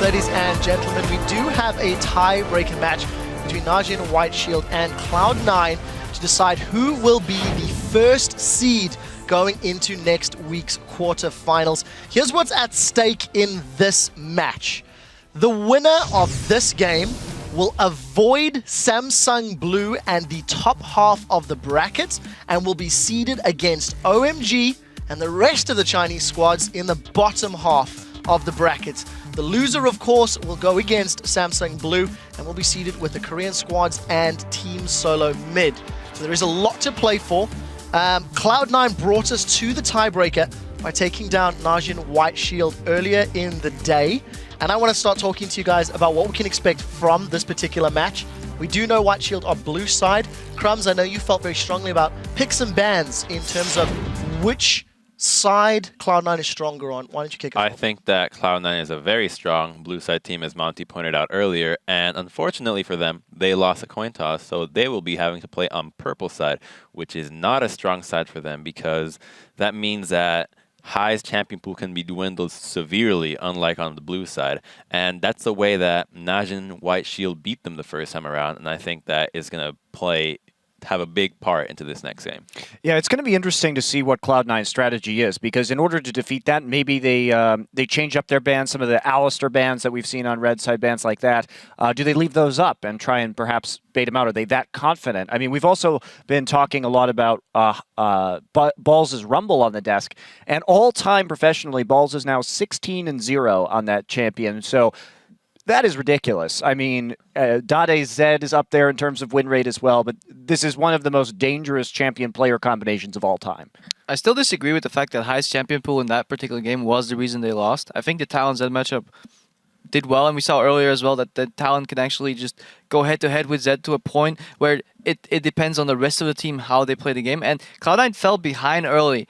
ladies and gentlemen, we do have a tie-breaker match between Najin White Shield and Cloud9 to decide who will be the first seed going into next week's quarterfinals. Here's what's at stake in this match. The winner of this game will avoid Samsung Blue and the top half of the bracket and will be seeded against OMG and the rest of the Chinese squads in the bottom half of the bracket. The loser, of course, will go against Samsung Blue and will be seeded with the Korean squads and Team Solo Mid. So there is a lot to play for. Cloud9 brought us to the tiebreaker by taking down Najin White Shield earlier in the day. And I want to start talking to you guys about what we can expect from this particular match. We do know White Shield are blue side. Crumbs, I know you felt very strongly about picks and bans in terms of which side Cloud9 is stronger on. Why don't you kick it off? I think that Cloud9 is a very strong blue side team, as Monty pointed out earlier, and unfortunately for them, they lost a coin toss, so they will be having to play on purple side, which is not a strong side for them because that means that High's champion pool can be dwindled severely, unlike on the blue side. And that's the way that Najin White Shield beat them the first time around, and I think that is going to have a big part into this next game. Yeah, it's going to be interesting to see what Cloud9's strategy is, because in order to defeat that, maybe they change up their bans, some of the Alistair bans that we've seen on red side, bans like that. Do they leave those up and try and perhaps bait them out? Are they that confident? I mean, we've also been talking a lot about Balls' Rumble on the desk, and all-time professionally, Balls is now 16-0 on that champion. So that is ridiculous. I mean, Dade Zed is up there in terms of win rate as well, but this is one of the most dangerous champion-player combinations of all time. I still disagree with the fact that High's champion pool in that particular game was the reason they lost. I think the Talon Zed matchup did well, and we saw earlier as well that the Talon can actually just go head-to-head with Zed to a point where it depends on the rest of the team how they play the game, and Cloud9 fell behind early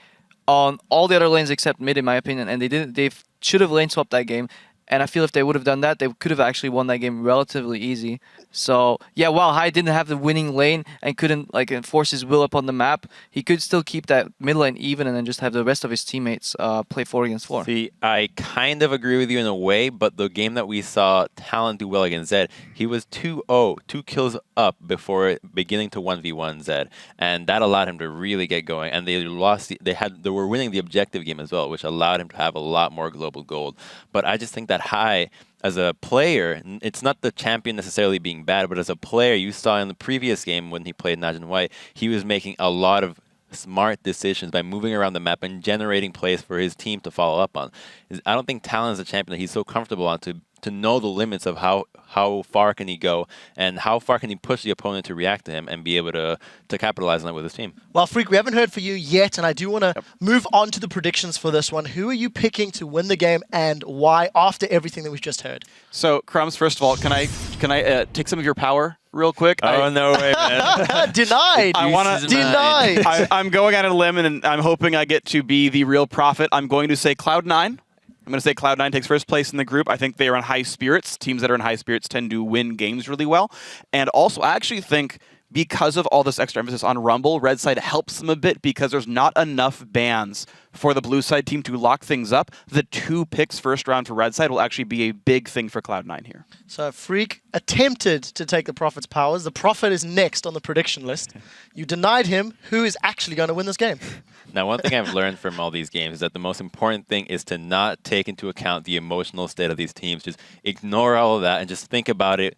on all the other lanes except mid, in my opinion, and they should have lane swapped that game. And I feel if they would have done that, they could have actually won that game relatively easy. So, yeah, while Hai didn't have the winning lane and couldn't enforce his will upon the map, he could still keep that mid lane even and then just have the rest of his teammates play 4 against 4. See, I kind of agree with you in a way, but the game that we saw Talon do well against Zed, he was 2-0, 2 kills up before beginning to 1v1 Zed, and that allowed him to really get going. And they were winning the objective game as well, which allowed him to have a lot more global gold. But I just think that Hai, as a player, it's not the champion necessarily being bad, but as a player, you saw in the previous game when he played Najin White, he was making a lot of smart decisions by moving around the map and generating plays for his team to follow up on. I don't think Talon is a champion that he's so comfortable on to know the limits of how far can he go and how far can he push the opponent to react to him and be able to capitalize on it with his team. Well, Freak, we haven't heard from you yet, and I do want to move on to the predictions for this one. Who are you picking to win the game and why after everything that we've just heard? So, Crumbs, first of all, can I take some of your power real quick? Oh, no way, man. Denied. Denied. I'm going out on a limb, and I'm hoping I get to be the real prophet. I'm going to say Cloud9. I'm going to say Cloud9 takes first place in the group. I think they are in high spirits. Teams that are in high spirits tend to win games really well. And also, I actually think because of all this extra emphasis on Rumble, red side helps them a bit because there's not enough bans for the blue side team to lock things up. The 2 picks first round for red side will actually be a big thing for Cloud9 here. So Freak attempted to take the Prophet's powers. The Prophet is next on the prediction list. You denied him. Who is actually going to win this game? Now, one thing I've learned from all these games is that the most important thing is to not take into account the emotional state of these teams. Just ignore all of that and just think about it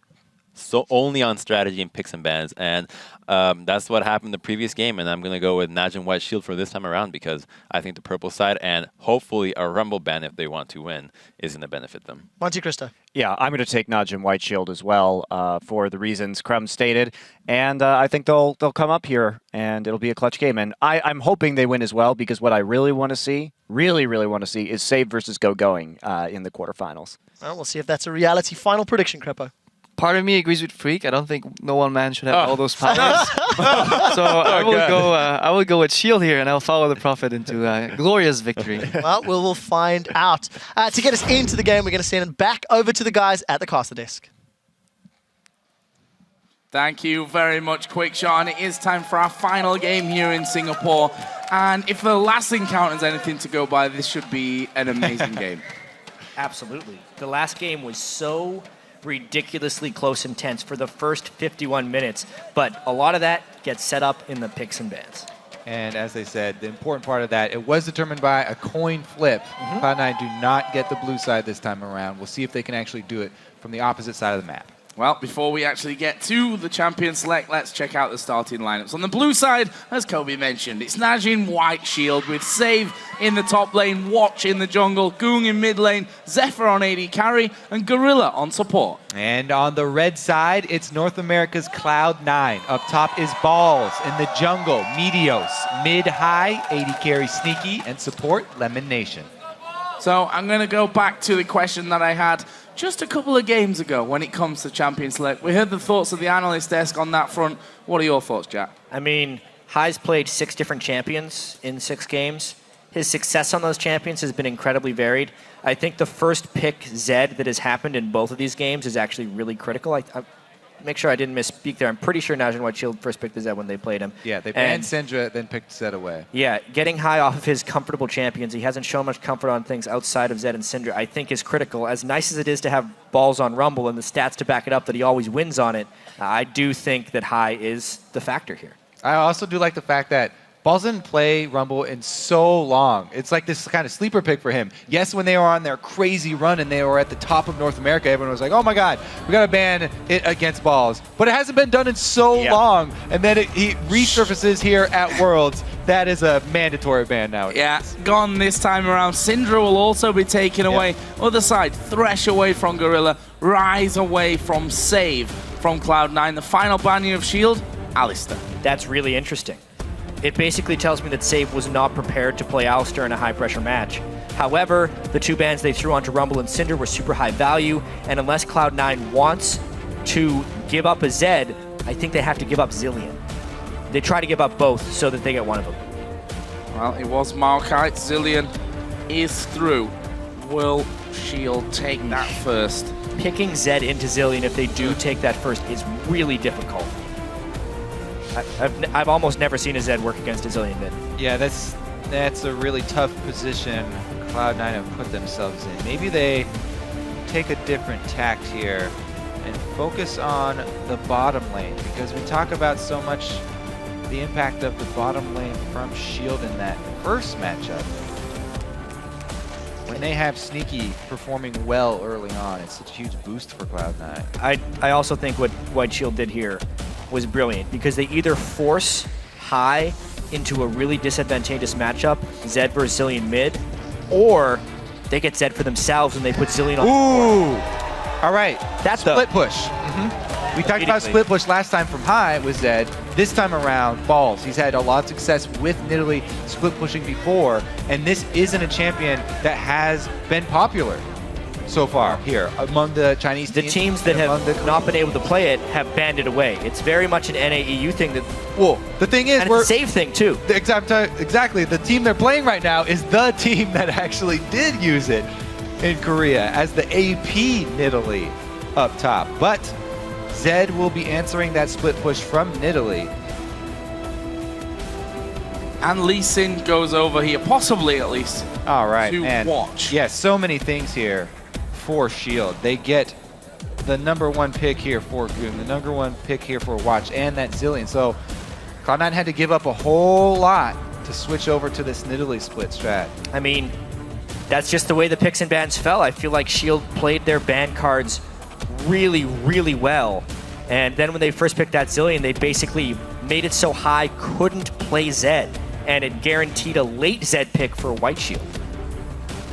so only on strategy and picks and bans. And that's what happened the previous game. And I'm going to go with Najin White Shield for this time around because I think the purple side and hopefully a Rumble ban if they want to win is going to benefit them. Monty Cristo. Yeah, I'm going to take Najin White Shield as well for the reasons Crum stated. And I think they'll come up here and it'll be a clutch game. And I'm hoping they win as well because what I really want to see, really want to see is Save versus Going in the quarterfinals. Well, we'll see if that's a reality. Final prediction, Crepo. Part of me agrees with Freak. I don't think no one man should have all those powers. So I will go with Shield here, and I'll follow the Prophet into a glorious victory. Well, we'll find out. To get us into the game, we're going to send it back over to the guys at the caster desk. Thank you very much, Quickshot. It is time for our final game here in Singapore. And if the last encounter is anything to go by, this should be an amazing game. Absolutely. The last game was so ridiculously close and tense for the first 51 minutes, but a lot of that gets set up in the picks and bans. And as they said, the important part of that, it was determined by a coin flip. Cloud9 do not get the blue side this time around. We'll see if they can actually do it from the opposite side of the map. Well, before we actually get to the champion select, let's check out the starting lineups. On the blue side, as Kobe mentioned, it's Najin White Shield with Save in the top lane, Watch in the jungle, Goong in mid lane, Zephyr on AD carry, and Gorilla on support. And on the red side, it's North America's Cloud9. Up top is Balls. In the jungle, Meteos. Mid-high, AD carry Sneaky, and support Lemon Nation. So I'm going to go back to the question that I had just a couple of games ago when it comes to champion select. We heard the thoughts of the analyst desk on that front. What are your thoughts, Jack? I mean, High's played 6 different champions in 6 games. His success on those champions has been incredibly varied. I think the first pick Zed that has happened in both of these games is actually really critical. I make sure I didn't misspeak there. I'm pretty sure Najin White Shield first picked the Zed when they played him. Yeah, they banned Syndra, then picked Zed away. Yeah, getting High off of his comfortable champions, he hasn't shown much comfort on things outside of Zed and Syndra, I think is critical. As nice as it is to have Balls on Rumble and the stats to back it up that he always wins on it, I do think that High is the factor here. I also do like the fact that Balls didn't play Rumble in so long. It's like this kind of sleeper pick for him. Yes, when they were on their crazy run and they were at the top of North America, everyone was like, oh my God, we got to ban it against Balls. But it hasn't been done in so long. And then he resurfaces here at Worlds. That is a mandatory ban now. Yeah, gone this time around. Syndra will also be taken away. Other side, Thresh away from Gorilla, Rise away from Save from Cloud9. The final banning of Shield, Alistar. That's really interesting. It basically tells me that Save was not prepared to play Alistar in a high-pressure match. However, the 2 bans they threw onto Rumble and Cinder were super high value, and unless Cloud9 wants to give up a Zed, I think they have to give up Zilean. They try to give up both so that they get one of them. Well, it was Maokai. Zilean is through. Will Shield take that first? Picking Zed into Zilean if they do take that first is really difficult. I've almost never seen a Zed work against a Zilean mid. Yeah, that's a really tough position Cloud9 have put themselves in. Maybe they take a different tact here and focus on the bottom lane, because we talk about so much the impact of the bottom lane from Shield in that first matchup. When they have Sneaky performing well early on, it's such a huge boost for Cloud9. I also think what White Shield did here was brilliant, because they either force High into a really disadvantageous matchup, Zed versus Zilean mid, or they get Zed for themselves and they put Zilean on. Ooh! All right, that's split push. We talked about split push last time from High with Zed. This time around, Balls. He's had a lot of success with Nidalee split pushing before, and this isn't a champion that has been popular so far here among the Chinese teams. The teams that have not been able to play it have banned it away. It's very much an NAEU thing. Well, the thing is, and it's a save thing too. Exactly. The team they're playing right now is the team that actually did use it in Korea as the AP Nidalee up top. But Zed will be answering that split push from Nidalee. And Lee Sin goes over here, possibly at least. All right, to Watch. Yeah, so many things here for Shield. They get the #1 pick here for Goong, the #1 pick here for Watch, and that Zilean. So Cloud9 had to give up a whole lot to switch over to this Nidalee split strat. I mean, that's just the way the picks and bans fell. I feel like Shield played their ban cards really, really well. And then when they first picked that Zilean, they basically made it so High couldn't play Zed. And it guaranteed a late Zed pick for White Shield,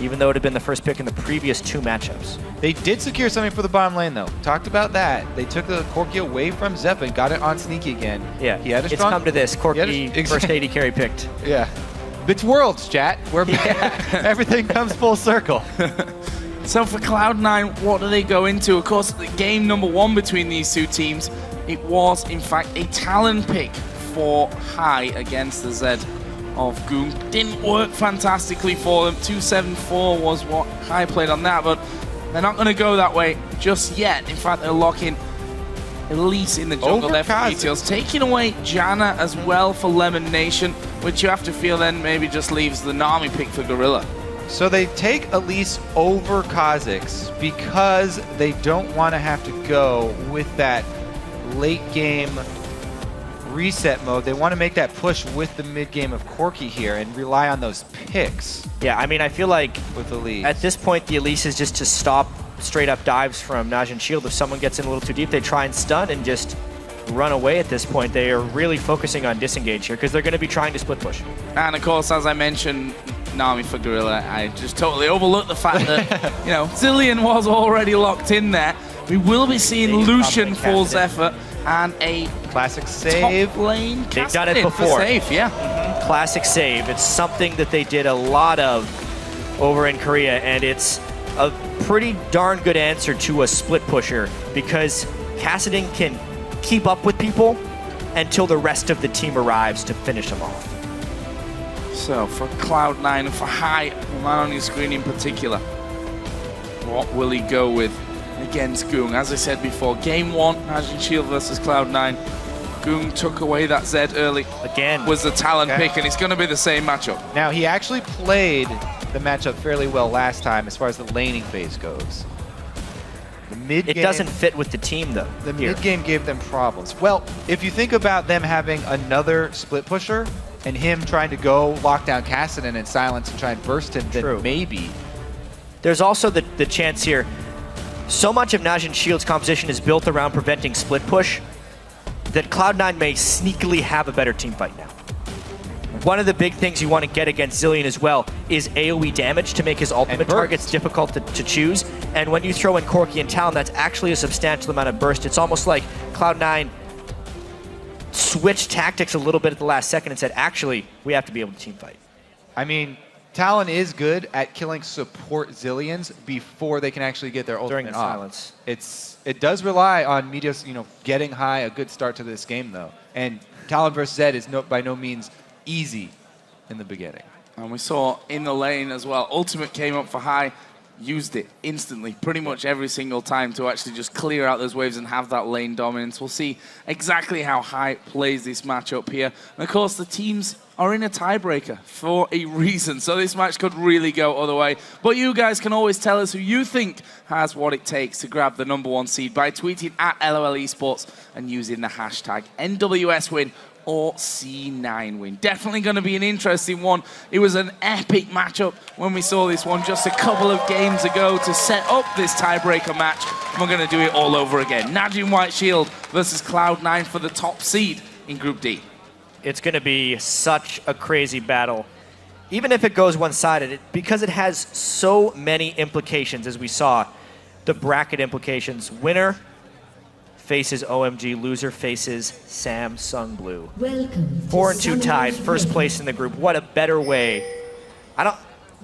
even though it had been the first pick in the previous 2 matchups. They did secure something for the bottom lane, though. Talked about that. They took the Corki away from Zeph and got it on Sneaky again. Yeah, he had a it's strong... come to this. Corki first AD carry picked. Yeah. It's Worlds, chat. We're everything comes full circle. So for Cloud9, what do they go into? Of course, the game '1 between these 2 teams, it was, in fact, a Talon pick for High against the Zed of Goong. Didn't work fantastically for them. 274 was what High played on that, but they're not going to go that way just yet. In fact, they're locking Elise in the jungle there for details. Taking away Janna as well for Lemon Nation, which you have to feel then maybe just leaves the Nami pick for Gorilla. So they take Elise over Kha'Zix because they don't want to have to go with that late game reset mode. They want to make that push with the mid game of Corki here and rely on those picks Yeah, I mean, I feel like with Elise. at this point, the Elise is just to stop straight up dives from Najin Shield. If someone gets in a little too deep, they try and stun and just run away at this point. They are really focusing on disengage here because they're going to be trying to split push. And of course, as I mentioned, Nami for Gorilla, I just totally overlooked the fact that, you know, Zilean was already locked in there. We will be seeing Lucian full Zephyr and a Classic save. top lane. They've done it Cassadin for before. Safe, yeah. Classic save. It's something that they did a lot of over in Korea, and it's a pretty darn good answer to a split pusher because Cassadin can keep up with people until the rest of the team arrives to finish them off. So for Cloud9 and for High, the man on your screen in particular, what will he go with against Goong? As I said before, game one, Najin Shield versus Cloud9. Goong took away that Zed early. Again, Was the talent pick, and it's going to be the same matchup. Now, he actually played the matchup fairly well last time as far as the laning phase goes. The mid it game, doesn't fit with the team though. The here. mid game gave them problems. Well, if you think about them having another split pusher and him trying to go lock down Cassadin and silence and try and burst him, then True. maybe. There's also the chance here. So much of Najin Shield's composition is built around preventing split push that Cloud9 may sneakily have a better team fight now. One of the big things you want to get against Zilean as well is AoE damage to make his ultimate targets difficult to choose. And when you throw in Corki and Talon, that's actually a substantial amount of burst. It's almost like Cloud9 switched tactics a little bit at the last second and said, actually, we have to be able to team fight. I mean, Talon is good at killing support Zileans before they can actually get their ultimate During the off. silence. It does rely on Meteos, getting high, a good start to this game though. And Talon versus Zed is by no means easy in the beginning. And we saw in the lane as well, ultimate came up for High, used it instantly, pretty much every single time to actually just clear out those waves and have that lane dominance. We'll see exactly how High plays this matchup here. And of course, the teams are in a tiebreaker for a reason, so this match could really go other way. But you guys can always tell us who you think has what it takes to grab the #1 seed by tweeting at LOL Esports and using the hashtag NWS win or C9 win. Definitely going to be an interesting one. It was an epic matchup when we saw this one just a couple of games ago to set up this tiebreaker match. And we're going to do it all over again. Najin White Shield versus Cloud9 for the top seed in Group D. It's going to be such a crazy battle. Even if it goes one-sided, because it has so many implications, as we saw, the bracket implications. Winner faces OMG, loser faces Samsung Blue. Welcome. 4-2 tied, first place in the group. What a better way.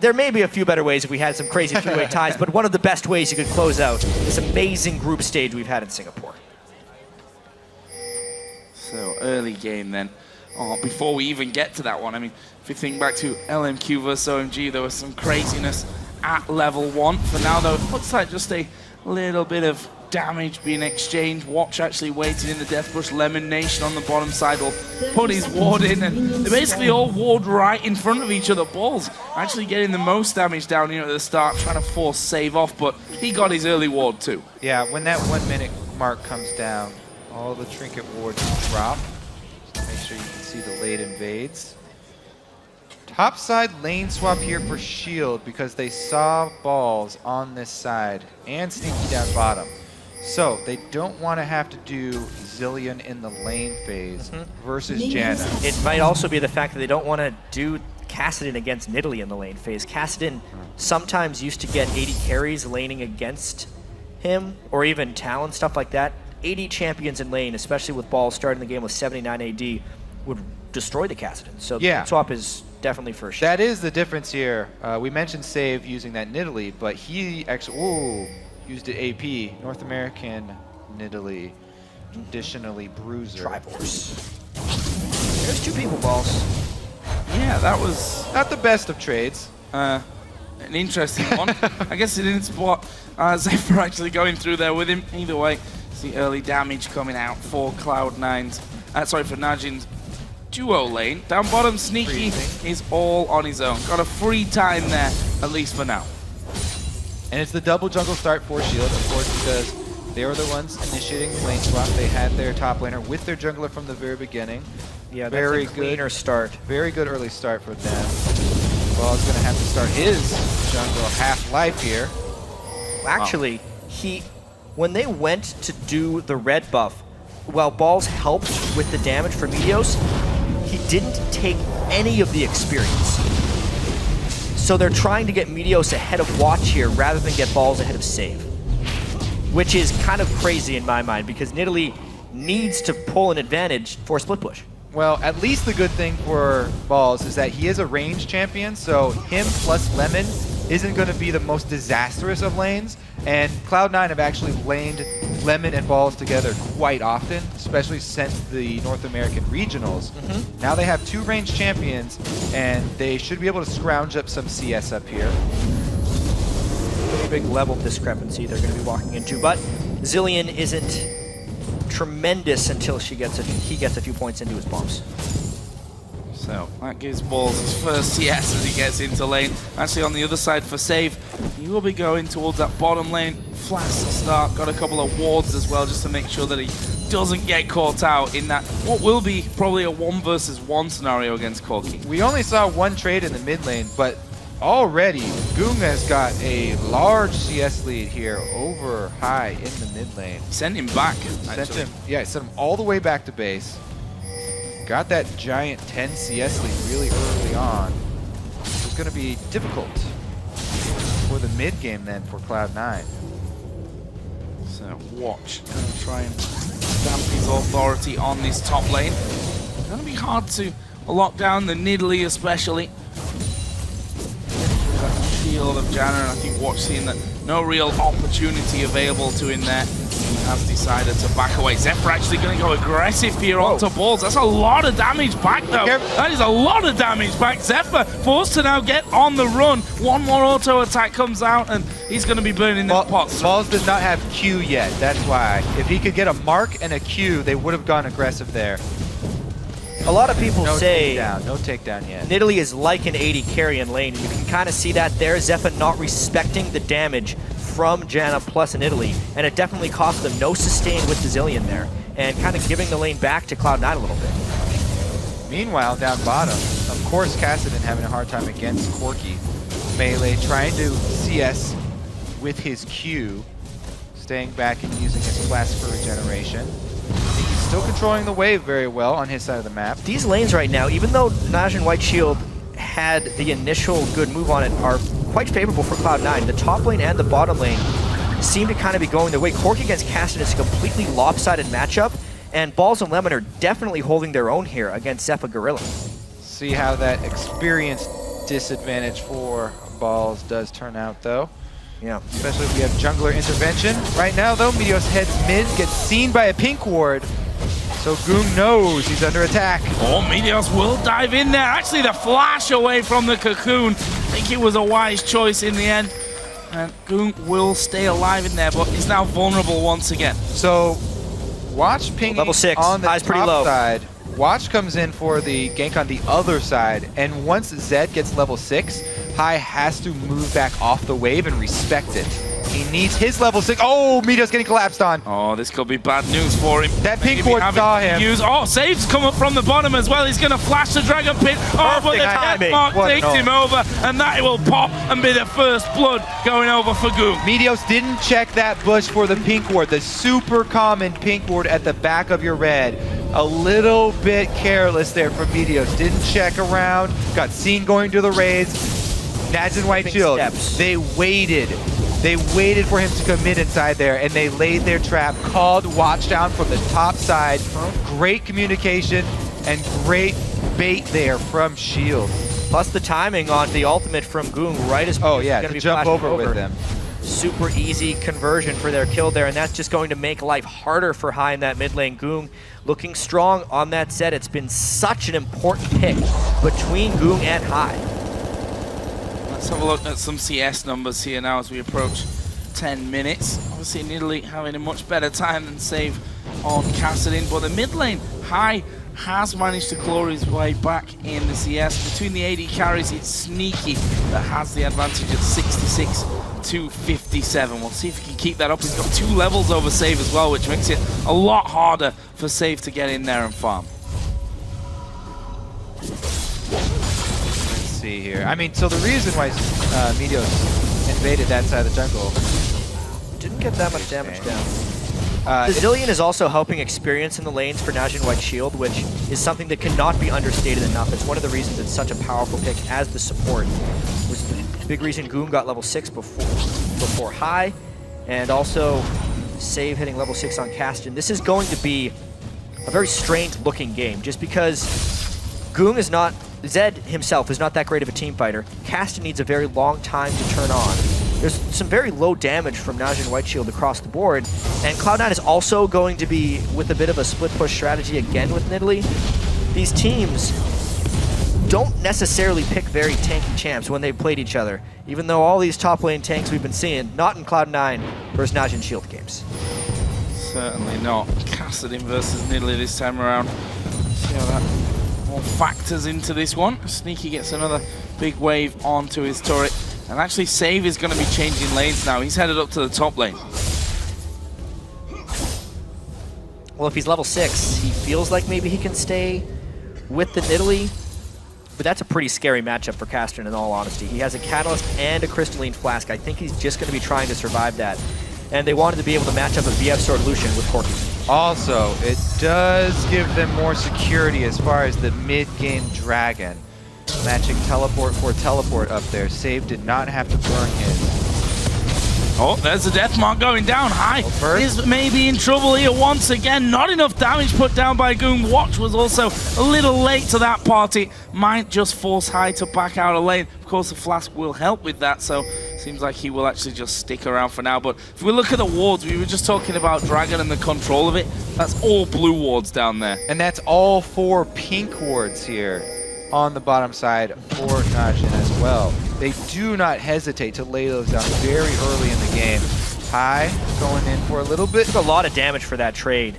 There may be a few better ways if we had some crazy three-way ties, but one of the best ways you could close out this amazing group stage we've had in Singapore. So early game then. Before we even get to that one, I mean, if you think back to LMQ versus OMG, there was some craziness at level 1. For now, though, it looks like just a little bit of damage being exchanged. Watch actually waiting in the death bush. Lemon Nation on the bottom side will put his ward in, and they basically all ward right in front of each other. Balls actually getting the most damage down here at the start, trying to force save off, but he got his early ward too. Yeah, when that 1 minute mark comes down, all the trinket wards drop. Just make sure you can see the late invades. Top side lane swap here for Shield because they saw balls on this side and Sneaky down bottom. So they don't want to have to do Zilean in the lane phase versus Janna. It might also be the fact that they don't want to do Cassadin against Nidalee in the lane phase. Cassadin sometimes used to get 80 carries laning against him, or even Talon, stuff like that. 80 champions in lane, especially with balls starting the game with 79 AD, would destroy the Cassadin. So Yeah. the swap is definitely for sure. That is the difference here. We mentioned Save using that Nidalee, but he actually used it AP, North American Nidalee, traditionally Bruiser. Triforce. There's two people, balls. Yeah, that was Not the best of trades. an interesting one. I guess it didn't spot Zephyr actually going through there with him. Either way, see early damage coming out for Cloud9's. For Najin's duo lane. Down bottom, Sneaky is all on his own. Got a free time there, at least for now. And it's the double jungle start for Shield, of course, because they were the ones initiating the lane swap. They had their top laner with their jungler from the very beginning. Yeah, very that's a cleaner good start. Very good early start for them. Ball's going to have to start his jungle half-life here. Actually, when they went to do the red buff, while Balls helped with the damage for Meteos, he didn't take any of the experience. So they're trying to get Meteos ahead of Watch here rather than get Balls ahead of Save. Which is kind of crazy in my mind because Nidalee needs to pull an advantage for split push. Well, at least the good thing for Balls is that he is a range champion, so him plus Lemon isn't going to be the most disastrous of lanes, and Cloud9 have actually laned Lemon and Balls together quite often, especially since the North American regionals. Now they have 2 range champions, and they should be able to scrounge up some CS up here. Pretty big level discrepancy they're going to be walking into, but Zilean isn't tremendous until he gets a few points into his bombs. So that gives Balls his first CS as he gets into lane. Actually on the other side for Save, he will be going towards that bottom lane. Flash to start, got a couple of wards as well just to make sure that he doesn't get caught out in that what will be probably a 1 versus 1 scenario against Corki. We only saw 1 trade in the mid lane, but already Goong has got a large CS lead here over High in the mid lane. Sent him back, Sent him all the way back to base. Got that giant 10 CS lead really early on. It's going to be difficult for the mid game then for Cloud9. So Watch going to try and stamp his authority on this top lane. It's going to be hard to lock down the Nidalee especially. Shield of Janna, and I think Watch seeing that no real opportunity available to him there. He has decided to back away. Zephyr actually going to go aggressive here onto Balls. That's a lot of damage back though. That is a lot of damage back. Zephyr forced to now get on the run. 1 more auto attack comes out and he's going to be burning the pots. Balls does not have Q yet, that's why. If he could get a mark and a Q, they would have gone aggressive there. A lot of people say no takedown yet. Nidalee is like an 80 carry in lane. You can kind of see that there. Zephyr not respecting the damage from Janna plus an Nidalee, and it definitely cost them no sustain with the Zilean there, and kind of giving the lane back to Cloud9 a little bit. Meanwhile, down bottom, of course, Kassadin having a hard time against Corki. Melee trying to CS with his Q, staying back and using his flash for regeneration. He's still controlling the wave very well on his side of the map. These lanes right now, even though Najin White Shield had the initial good move on it, are quite favorable for Cloud9. The top lane and the bottom lane seem to kind of be going their way. Corki against Kassadin is a completely lopsided matchup, and Balls and Lemon are definitely holding their own here against Zephyr Gorilla. See how that experience disadvantage for Balls does turn out, though. Yeah. Especially if we have jungler intervention. Right now, though, Meteos heads mid, gets seen by a pink ward. So Goong knows he's under attack. Oh, Meteos will dive in there. Actually, the flash away from the cocoon. I think it was a wise choice in the end. And Goong will stay alive in there, but he's now vulnerable once again. So Watch pinging level 6. on the High's pretty top low. side. Watch comes in for the gank on the other side, and once Zed gets level 6, High has to move back off the wave and respect it. He needs his level 6. Oh, Meteos getting collapsed on. Oh, this could be bad news for him. That pink ward saw him. Oh, Save's come up from the bottom as well. He's going to flash the Dragon Pit. Oh, but the death mark takes him over, and that will pop and be the first blood going over for Goong. Meteos didn't check that bush for the pink ward, the super common pink ward at the back of your red. A little bit careless there from Meteos. Didn't check around, got seen going to the raids. Najin White Shield, they waited. They waited for him to come in inside there, and they laid their trap, called Watch down from the top side. Great communication and great bait there from Shield. Plus the timing on the ultimate from Goong right as to jump over with them. Super easy conversion for their kill there, and that's just going to make life harder for High in that mid lane. Goong looking strong on that set. It's been such an important pick between Goong and High. Let's have a look at some CS numbers here now as we approach 10 minutes. Obviously, Nidalee having a much better time than Save on Kassadin, but the mid lane, High has managed to claw his way back in the CS. Between the AD carries, it's Sneaky that has the advantage at 66 to 57. We'll see if he can keep that up. He's got 2 levels over Save as well, which makes it a lot harder for Save to get in there and farm. Let's see here. I mean, so the reason why Meteos invaded that side of the jungle. Didn't get that much damage down. The Zillion is also helping experience in the lanes for Najin White Shield, which is something that cannot be understated enough. It's one of the reasons it's such a powerful pick as the support. Which is the big reason Goom got level 6 before High, and also Save hitting level 6 on Caston. This is going to be a very strange looking game, just because Goom is not, Zed himself is not that great of a team fighter. Caston needs a very long time to turn on. There's some very low damage from Najin White Shield across the board, and Cloud9 is also going to be with a bit of a split push strategy again with Nidalee. These teams don't necessarily pick very tanky champs when they've played each other, even though all these top lane tanks we've been seeing, not in Cloud9 versus Najin Shield games. Certainly not. Kassadin versus Nidalee this time around. See how that all factors into this one. Sneaky gets another big wave onto his turret. And actually, Save is going to be changing lanes now. He's headed up to the top lane. Well, if he's level 6, he feels like maybe he can stay with the Nidalee. But that's a pretty scary matchup for Caston, in all honesty. He has a Catalyst and a Crystalline Flask. I think he's just going to be trying to survive that. And they wanted to be able to match up a VF Sword Lucian with Corki. Also, it does give them more security as far as the mid-game Dragon. Matching teleport for teleport up there. Save did not have to burn his. Oh, there's the death mark going down. High is maybe in trouble here once again. Not enough damage put down by Goon. Watch was also a little late to that party. Might just force High to back out of lane. Of course, the Flask will help with that, so seems like he will actually just stick around for now. But if we look at the wards, we were just talking about Dragon and the control of it. That's all blue wards down there. And that's all 4 pink wards here on the bottom side for Najin as well. They do not hesitate to lay those down very early in the game. High going in for a little bit. There's a lot of damage for that trade.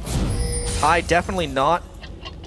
High definitely not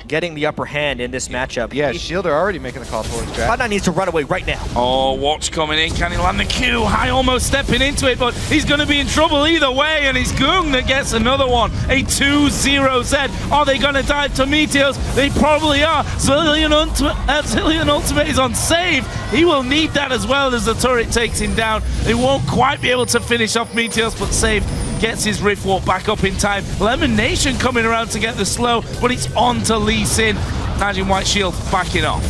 getting the upper hand in this matchup. Yeah, Shield are already making the call towards Dragon. Cloud9 needs to run away right now. Oh, Watch coming in. Can he land the Q? High almost stepping into it, but he's going to be in trouble either way, and it's Goong that gets another one. A 2-0 Z. Are they going to dive to Meteos? They probably are. Zillion Ultimate is on Save. He will need that as well as the turret takes him down. They won't quite be able to finish off Meteos, but Save gets his Rift Walk back up in time. Lemon Nation coming around to get the slow, but it's on to Lee Sin. Najin White Shield backing off.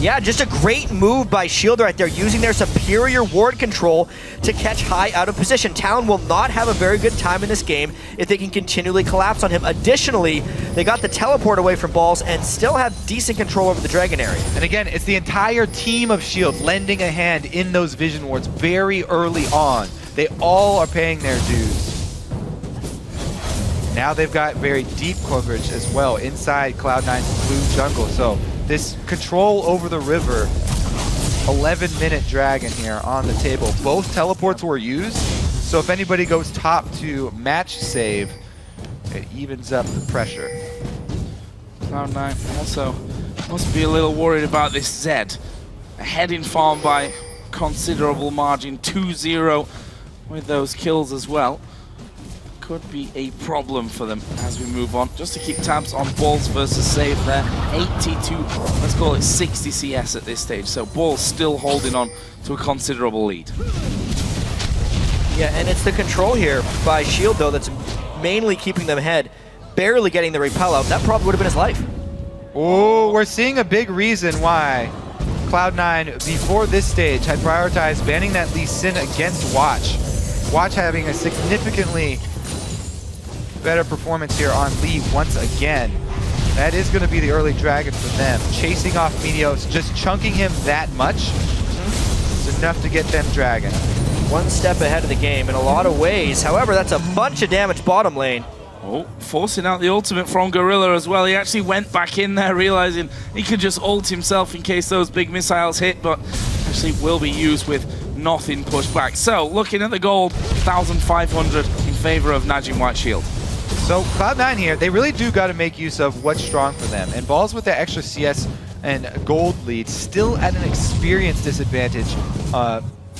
Yeah, just a great move by Shield right there, using their superior ward control to catch High out of position. Talon will not have a very good time in this game if they can continually collapse on him. Additionally, they got the teleport away from Balls and still have decent control over the Dragon area. And again, it's the entire team of Shield lending a hand in those vision wards very early on. They all are paying their dues. Now they've got very deep coverage as well inside Cloud9's blue jungle. So this control over the river, 11-minute Dragon here on the table. Both teleports were used, so if anybody goes top to match Save, it evens up the pressure. Cloud9 also must be a little worried about this Zed. Ahead in farm by considerable margin, 2-0 with those kills as well. Could be a problem for them as we move on. Just to keep tabs on Balls versus Save there. 82, let's call it 60 CS at this stage. So Balls still holding on to a considerable lead. Yeah, and it's the control here by Shield, though, that's mainly keeping them ahead. Barely getting the repel out. That probably would have been his life. Oh, we're seeing a big reason why Cloud9, before this stage, had prioritized banning that Lee Sin against Watch. Watch having a significantly better performance here on Lee once again. That is going to be the early Dragon for them. Chasing off Meteos, just chunking him that much is enough to get them Dragon. One step ahead of the game in a lot of ways. However, that's a bunch of damage bottom lane. Oh, forcing out the ultimate from Gorilla as well. He actually went back in there, realizing he could just ult himself in case those big missiles hit, but actually will be used with nothing pushed back. So, looking at the gold, 1,500 in favor of Najin White Shield. So Cloud9 here, they really do got to make use of what's strong for them. And Balls with that extra CS and gold lead still at an experience disadvantage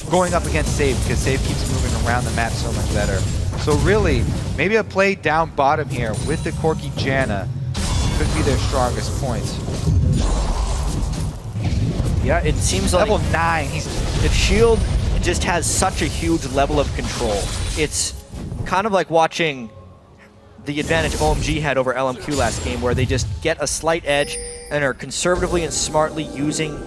going up against Save, because Save keeps moving around the map so much better. So really, maybe a play down bottom here with the Corki Janna could be their strongest point. Yeah, it seems like Level 9, if Shield just has such a huge level of control, it's kind of like watching the advantage OMG had over LMQ last game, where they just get a slight edge and are conservatively and smartly using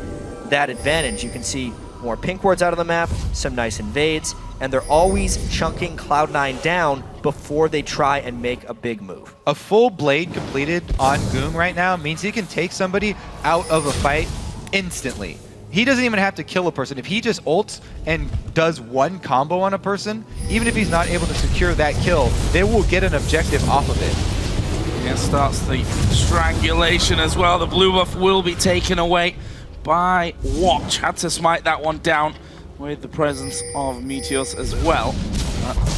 that advantage. You can see more pink wards out of the map, some nice invades, and they're always chunking Cloud9 down before they try and make a big move. A full blade completed on Goong right now means he can take somebody out of a fight instantly. He doesn't even have to kill a person. If he just ults and does one combo on a person, even if he's not able to secure that kill, they will get an objective off of it. Yeah, starts the strangulation as well. The blue buff will be taken away by Watch. Had to smite that one down with the presence of Meteos as well.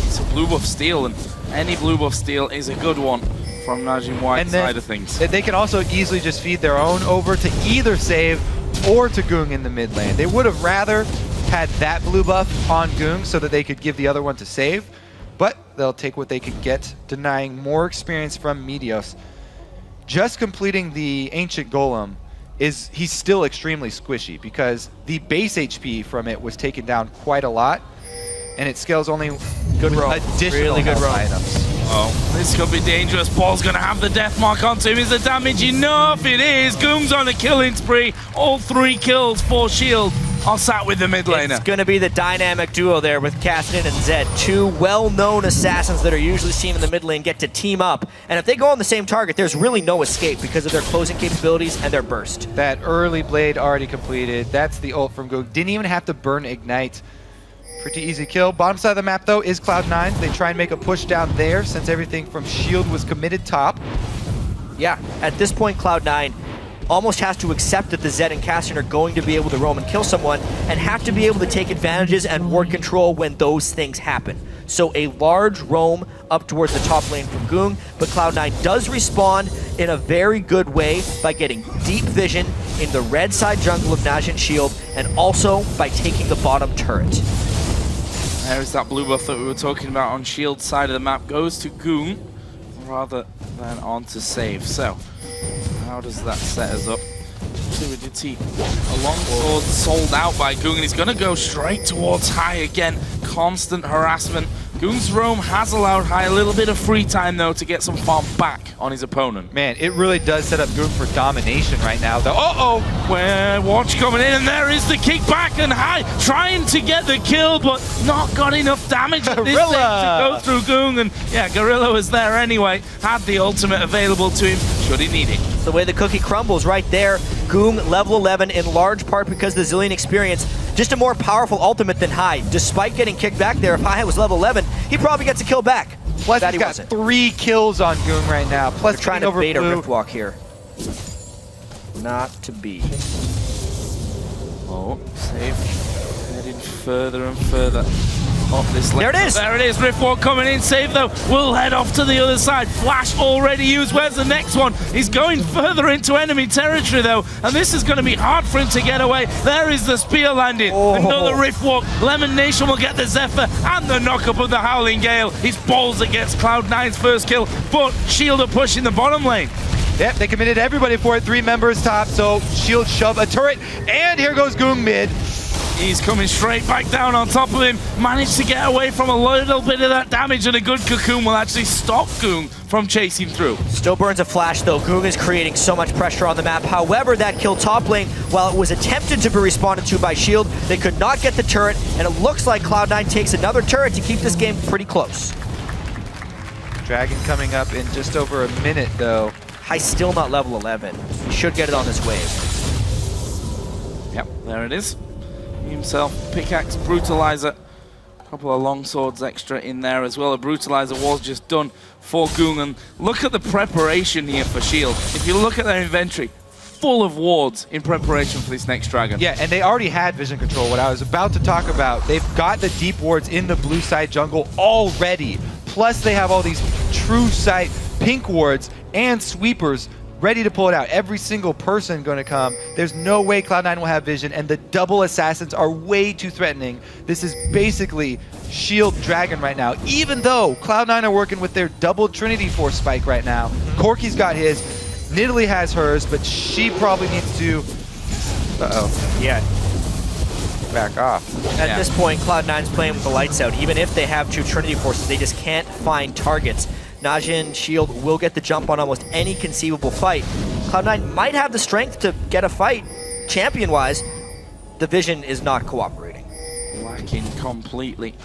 It's a blue buff steal, and any blue buff steal is a good one from Najin White's side of things. They can also easily just feed their own over to either Save or to Goong in the mid lane. They would have rather had that blue buff on Goong so that they could give the other one to Save, but they'll take what they could get, denying more experience from Meteos. Just completing the Ancient Golem he's still extremely squishy, because the base HP from it was taken down quite a lot, and it scales only Good roam. additional Really good health roam. items. Oh, this could be dangerous. Paul's going to have the death mark onto him. Is the damage enough? It is. Goong's on a killing spree. All 3 kills for Shield are sat with the mid laner. It's going to be the dynamic duo there with Cassidy and Zed. 2 well-known assassins that are usually seen in the mid lane get to team up. And if they go on the same target, there's really no escape because of their closing capabilities and their burst. That early blade already completed. That's the ult from Goong. Didn't even have to burn Ignite. Pretty easy kill. Bottom side of the map, though, is Cloud9. They try and make a push down there since everything from Shield was committed top. Yeah, at this point, Cloud9 almost has to accept that the Zed and Cassian are going to be able to roam and kill someone, and have to be able to take advantages and ward control when those things happen. So a large roam up towards the top lane from Goong, but Cloud9 does respond in a very good way by getting deep vision in the red side jungle of Najin Shield, and also by taking the bottom turret. There's that blue buff that we were talking about on Shield side of the map. Goes to Goong rather than on to Save. So, how does that set us up? We did see a longsword sold out by Goong, and he's going to go straight towards High again. Constant harassment. Goong's roam has allowed High a little bit of free time, though, to get some farm back on his opponent. Man, it really does set up Goong for domination right now, though. Uh-oh! Where Watch coming in, and there is the kickback, and High trying to get the kill, but not got enough damage at this stage to go through Goong. And yeah, Gorilla was there anyway, had the ultimate available to him, should he need it. It's the way the cookie crumbles right there. Goong level 11 in large part because of the Zillion experience. Just a more powerful ultimate than High. Despite getting kicked back there, if High was level 11, he probably gets a kill back. Plus, he's got 3 kills on Goong right now. Plus, they're trying to bait a Rift Walk here. Not to be. Oh, Save heading further and further up this lane. There it is! There it is, Riftwalk coming in. Save, though, will head off to the other side. Flash already used. Where's the next one? He's going further into enemy territory, though, and this is going to be hard for him to get away. There is the spear landing. Oh. Another Riftwalk. Lemon Nation will get the Zephyr and the knock-up of the Howling Gale. His balls against Cloud9's first kill, but Shield are pushing the bottom lane. Yep, they committed everybody for it. 3 members top, so Shield shove a turret, and here goes Goong mid. He's coming straight back down on top of him. Managed to get away from a little bit of that damage, and a good cocoon will actually stop Goong from chasing through. Still burns a flash, though. Goong is creating so much pressure on the map. However, that kill top lane, while it was attempted to be responded to by Shield, they could not get the turret, and it looks like Cloud9 takes another turret to keep this game pretty close. Dragon coming up in just over a minute, though. High still not level 11. He should get it on this wave. Yep, there it is. Himself, pickaxe, brutalizer, a couple of long swords extra in there as well. A brutalizer was just done for Goong, and look at the preparation here for Shield. If you look at their inventory, full of wards in preparation for this next dragon. Yeah, and they already had vision control, what I was about to talk about. They've got the deep wards in the blue side jungle already. Plus they have all these true sight pink wards and sweepers ready to pull it out. Every single person going to come. There's no way Cloud9 will have vision, and the double assassins are way too threatening. This is basically Shield Dragon right now, even though Cloud9 are working with their double Trinity Force spike right now. Corki's got his, Nidalee has hers, but she probably needs to... Yeah. Back off. At this point, Cloud9's playing with the lights out. Even if they have 2 Trinity Forces, they just can't find targets. Najin Shield will get the jump on almost any conceivable fight. Cloud9 might have the strength to get a fight, champion-wise. The vision is not cooperating. Lacking completely.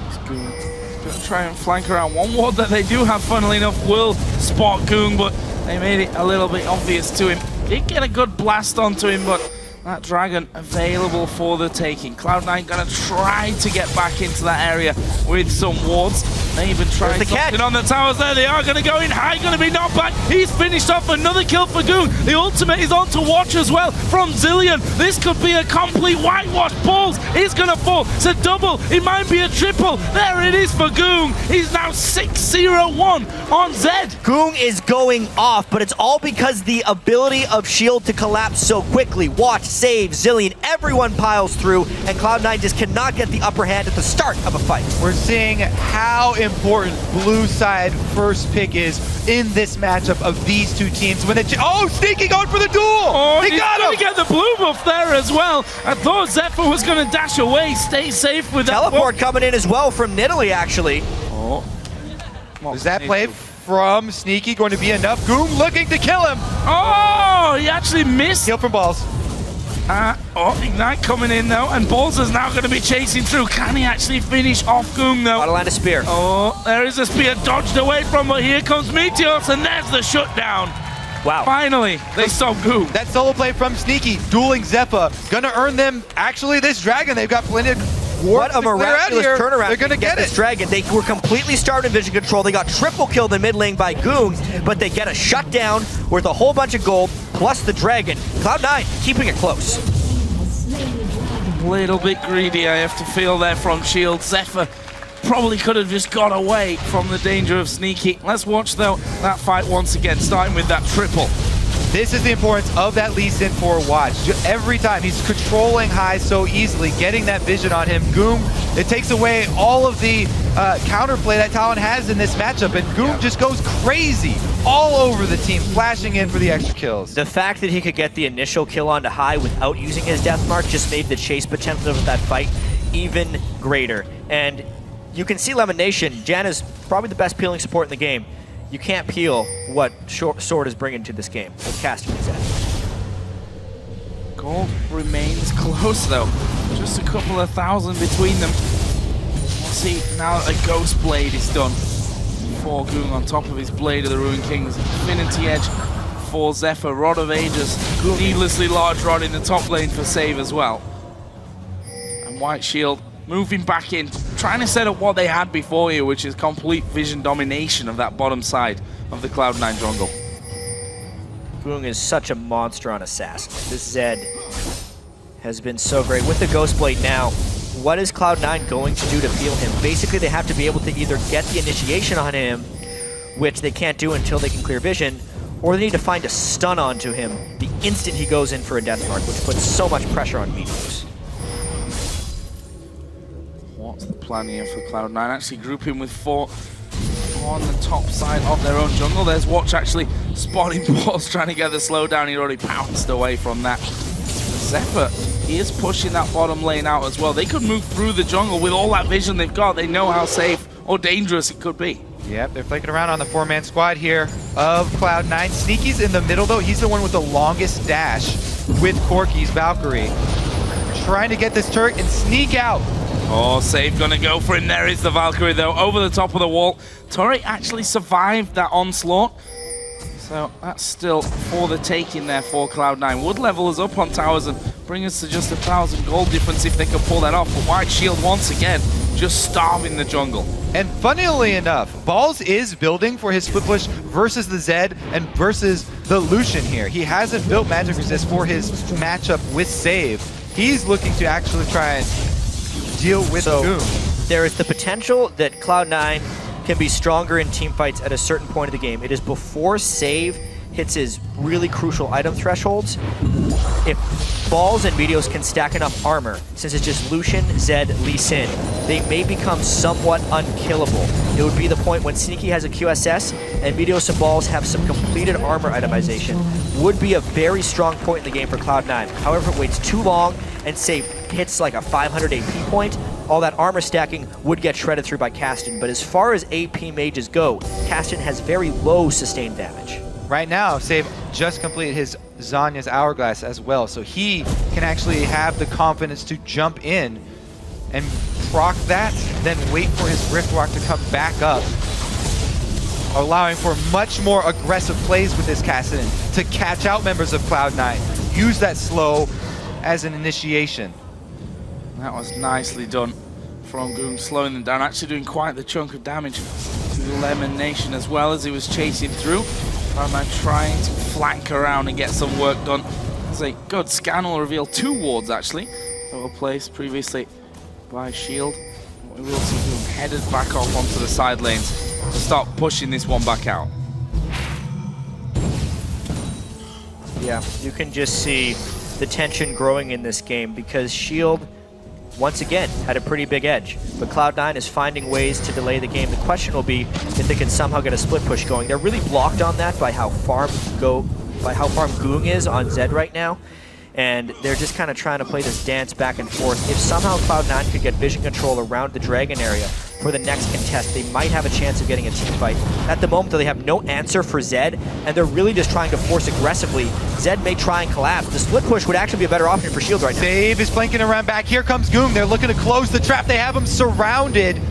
He's going to try and flank around. One ward that they do have, funnily enough, will spot Goong, but they made it a little bit obvious to him. Did get a good blast onto him, but that Dragon available for the taking. Cloud9 gonna try to get back into that area with some wards. They even tried something on the towers there. They are gonna go in high, gonna be knocked back. He's finished off, another kill for Goong. The ultimate is on to watch as well from Zilean. This could be a complete whitewash. Balls is gonna fall. It's a double, it might be a triple. There it is for Goong. He's now 6-0-1 on Zed. Goong is going off, but it's all because the ability of Shield to collapse so quickly. Watch, save, Zilean, everyone piles through, and Cloud9 just cannot get the upper hand at the start of a fight. We're seeing how important blue side first pick is in this matchup of these two teams. When Sneaky going for the duel! Oh, he got him! He's going to get the blue buff there as well. I thought Zephyr was going to dash away, stay safe with that. Teleport coming in as well from Nidalee, actually. Oh. Is that play from Sneaky going to be enough? Goong looking to kill him! Oh, he actually missed. Kill from Balls. Ignite coming in though, and Balls is now going to be chasing through. Can he actually finish off Goong though? Gotta land a spear. Oh, there is a spear dodged away from, but here comes Meteos, and there's the shutdown. Wow. Finally, they stop Goong. That solo play from Sneaky, dueling Zephyr, gonna earn them actually this Dragon. They've got plenty of wards What a to clear out miraculous here. turnaround. They're gonna get this it. Dragon. They were completely starved in vision control. They got triple killed in mid lane by Goong, but they get a shutdown worth a whole bunch of gold, plus the Dragon. Cloud9 keeping it close. Little bit greedy, I have to feel there from Shield. Zephyr probably could have just got away from the danger of Sneaky. Let's watch though that fight once again, starting with that triple. This is the importance of that Lee Sin for watch. Every time he's controlling high so easily, getting that vision on him. Goong, it takes away all of the counterplay that Talon has in this matchup, and Goong just goes crazy all over the team, flashing in for the extra kills. The fact that he could get the initial kill onto high without using his death mark just made the chase potential of that fight even greater. And you can see Lemon Nation, Jan is probably the best peeling support in the game. You can't peel what Sword is bringing to this game with casting his edge. Gold remains close though. Just a couple of thousand between them. We'll see now that a Ghost Blade is done for Goong on top of his Blade of the Ruined Kings. Infinity Edge for Zephyr. Rod of Ages. Needlessly large rod in the top lane for save as well. And White Shield moving back in, trying to set up what they had before here, which is complete vision domination of that bottom side of the Cloud9 jungle. Goong is such a monster on Assassin. This Zed has been so great. With the Ghost Blade now, what is Cloud9 going to do to peel him? Basically, they have to be able to either get the initiation on him, which they can't do until they can clear vision, or they need to find a stun onto him the instant he goes in for a death mark, which puts so much pressure on Meteos. What's the plan here for Cloud9? Actually grouping with 4 on the top side of their own jungle. There's Watch actually spotting Balls, trying to get the slowdown. He already pounced away from that. Zephyr is pushing that bottom lane out as well. They could move through the jungle with all that vision they've got. They know how safe or dangerous it could be. Yep, they're flanking around on the 4-man squad here of Cloud9. Sneaky's in the middle though. He's the one with the longest dash with Corki's Valkyrie. Trying to get this turret and sneak out. Oh, Save gonna go for him. There is the Valkyrie though, over the top of the wall. Turret actually survived that onslaught. So that's still for the taking there for Cloud9. Would level is up on towers and bring us to just 1,000 gold difference if they can pull that off. But White Shield once again just starving the jungle. And funnily enough, Balls is building for his split push versus the Zed and versus the Lucian here. He hasn't built magic resist for his matchup with Save. He's looking to actually try and deal with Goong. There is the potential that Cloud9 can be stronger in team fights at a certain point of the game. It is before Save hits his really crucial item thresholds. If Balls and Meteos can stack enough armor, since it's just Lucian, Zed, Lee Sin, they may become somewhat unkillable. It would be the point when Sneaky has a QSS and Meteos and Balls have some completed armor itemization. Would be a very strong point in the game for Cloud9. However, if it waits too long and Save hits like a 500 AP point, all that armor stacking would get shredded through by Caston. But as far as AP mages go, Caston has very low sustained damage. Right now, Save just completed his Zanya's Hourglass as well, so he can actually have the confidence to jump in and proc that, then wait for his Riftwalk to come back up, allowing for much more aggressive plays with this Cassidon to catch out members of Cloud9. Use that slow as an initiation. That was nicely done from Goong, slowing them down, actually doing quite the chunk of damage to Lemon Nation as well as he was chasing through. Cloud9 trying to flank around and get some work done. There's a good scan will reveal 2 wards actually that were placed previously by Shield. We will see Goong headed back off onto the side lanes to start pushing this one back out. Yeah, you can just see the tension growing in this game because Shield, once again, had a pretty big edge. But Cloud9 is finding ways to delay the game. The question will be if they can somehow get a split push going. They're really blocked on that by how farm Goong is on Zed right now. And they're just kind of trying to play this dance back and forth. If somehow Cloud9 could get vision control around the Dragon area for the next contest, they might have a chance of getting a team fight. At the moment, though, they have no answer for Zed, and they're really just trying to force aggressively. Zed may try and collapse. The split push would actually be a better option for Shield right now. Save is flanking around back. Here comes Goong. They're looking to close the trap. They have him surrounded.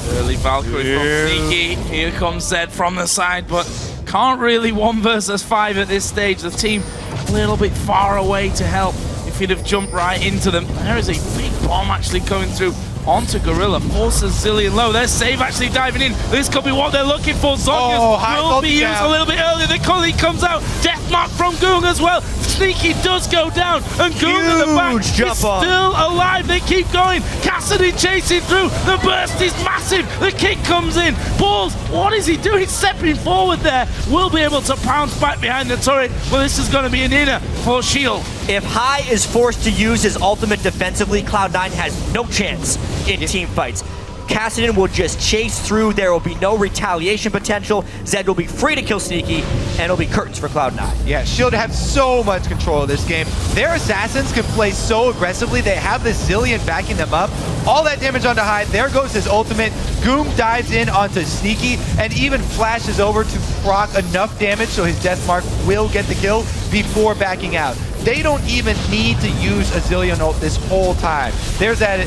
Early Valkyrie from Sneaky. Here comes Zed from the side, but can't really 1 versus 5 at this stage. The team a little bit far away to help if he'd have jumped right into them. There is a big bomb actually coming through onto Gorilla, forces Zillion low. There's Save actually diving in. This could be what they're looking for. Zonia's will be used a little bit earlier. The colleague comes out. Death mark from Goong as well. Sneaky does go down, and Goong in the back is still alive. They keep going. Cassidy chasing through. The burst is massive. The kick comes in. Balls, what is he doing? Stepping forward there. Will be able to pounce back behind the turret. Well, this is going to be an inner for Shield. If High is forced to use his ultimate defensively, Cloud9 has no chance in team fights. Cassidon will just chase through. There will be no retaliation potential. Zed will be free to kill Sneaky, and it'll be curtains for Cloud9. Yeah, Shield have so much control of this game. Their assassins can play so aggressively. They have the Zillion backing them up. All that damage onto High. There goes his ultimate. Goong dives in onto Sneaky and even flashes over to proc enough damage so his death mark will get the kill before backing out. They don't even need to use a Zillion ult this whole time. There's that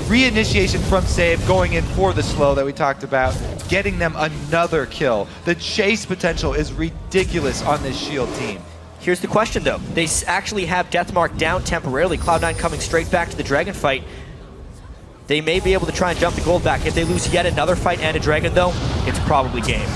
reinitiation from Save going in for the slow that we talked about, getting them another kill. The chase potential is ridiculous on this Shield team. Here's the question though. They actually have Deathmark down temporarily. Cloud9 coming straight back to the Dragon fight. They may be able to try and jump the gold back. If they lose yet another fight and a Dragon though, it's probably game.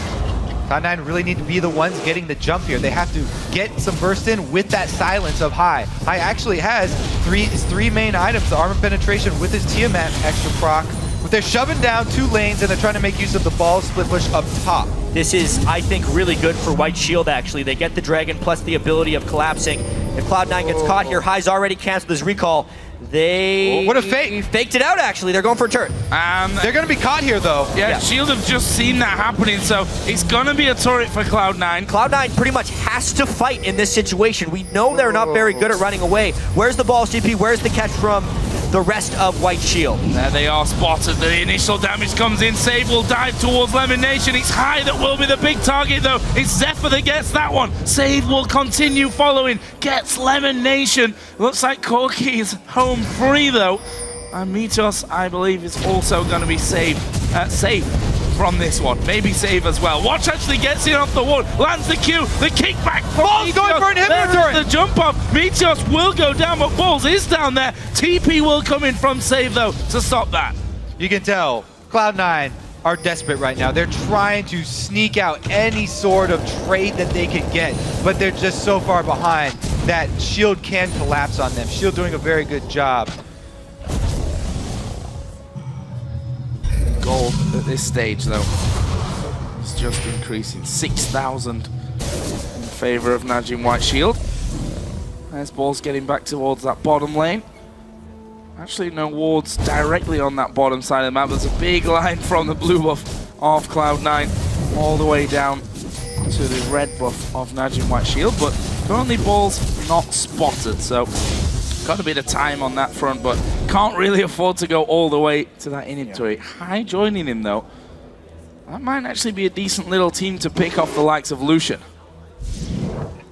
Cloud9 really need to be the ones getting the jump here. They have to get some burst in with that silence of High. High actually has three main items, the armor penetration with his Tiamat extra proc. But they're shoving down 2 lanes and they're trying to make use of the ball split push up top. This is, I think, really good for White Shield actually. They get the Dragon plus the ability of collapsing. If Cloud9 gets caught here, High's already canceled his recall. They what a fake! Faked it out actually. They're going for a turret. They're going to be caught here though. Yeah, Shield have just seen that happening, so it's going to be a turret for Cloud9. Cloud9 pretty much has to fight in this situation. We know they're not very good at running away. Where's the ball CP? Where's the catch from the rest of White Shield? There they are spotted. The initial damage comes in. Save will dive towards Lemon Nation. It's High that will be the big target though. It's Zephyr that gets that one. Save will continue following. Gets Lemon Nation. Looks like Corky is home free though. And Meteos, I believe, is also going to be safe from this one. Maybe save as well. Watch actually gets in off the wall. Lands the Q. The kickback from Balls going for an inhibitor turret. The jump off. Meteos will go down, but Balls is down there. TP will come in from Save though to stop that. You can tell Cloud9 are desperate right now. They're trying to sneak out any sort of trade that they can get, but they're just so far behind that Shield can collapse on them. Shield doing a very good job. Gold. this stage, though. It's just increasing. 6,000 in favor of Najin White Shield. There's balls getting back towards that bottom lane. Actually, no wards directly on that bottom side of the map. There's a big line from the blue buff of Cloud9 all the way down to the red buff of Najin White Shield, but currently balls not spotted, so got a bit of time on that front, but can't really afford to go all the way to that inhibitor. High joining him, though. That might actually be a decent little team to pick off the likes of Lucian.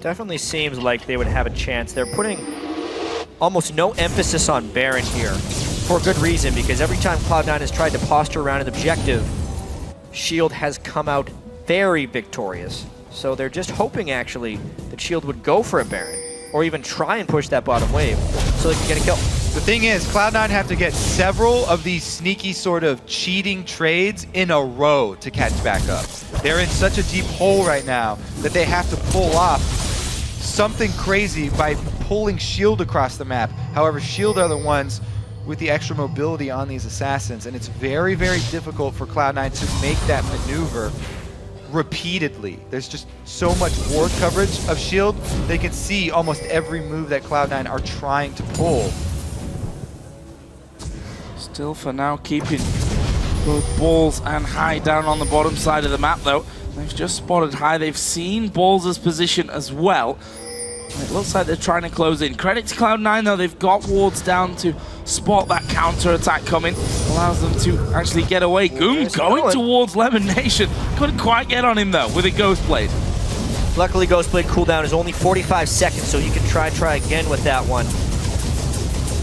Definitely seems like they would have a chance. They're putting almost no emphasis on Baron here for good reason, because every time Cloud9 has tried to posture around an objective, Shield has come out very victorious. So they're just hoping, actually, that Shield would go for a Baron, or even try and push that bottom wave so they can get a kill. The thing is, Cloud9 have to get several of these sneaky sort of cheating trades in a row to catch back up. They're in such a deep hole right now that they have to pull off something crazy by pulling Shield across the map. However, Shield are the ones with the extra mobility on these assassins, and it's very, very difficult for Cloud9 to make that maneuver repeatedly. There's just so much ward coverage of Shield. They can see almost every move that Cloud9 are trying to pull. Still for now keeping both Balls and High down on the bottom side of the map, though. They've just spotted High. They've seen Balls' position as well. It looks like they're trying to close in. Credit to Cloud9, though. They've got wards down to spot that counter-attack coming. Allows them to actually get away. Goom going towards Lemon Nation. Couldn't quite get on him, though, with a Ghost Blade. Luckily, Ghost Blade cooldown is only 45 seconds, so you can try again with that one.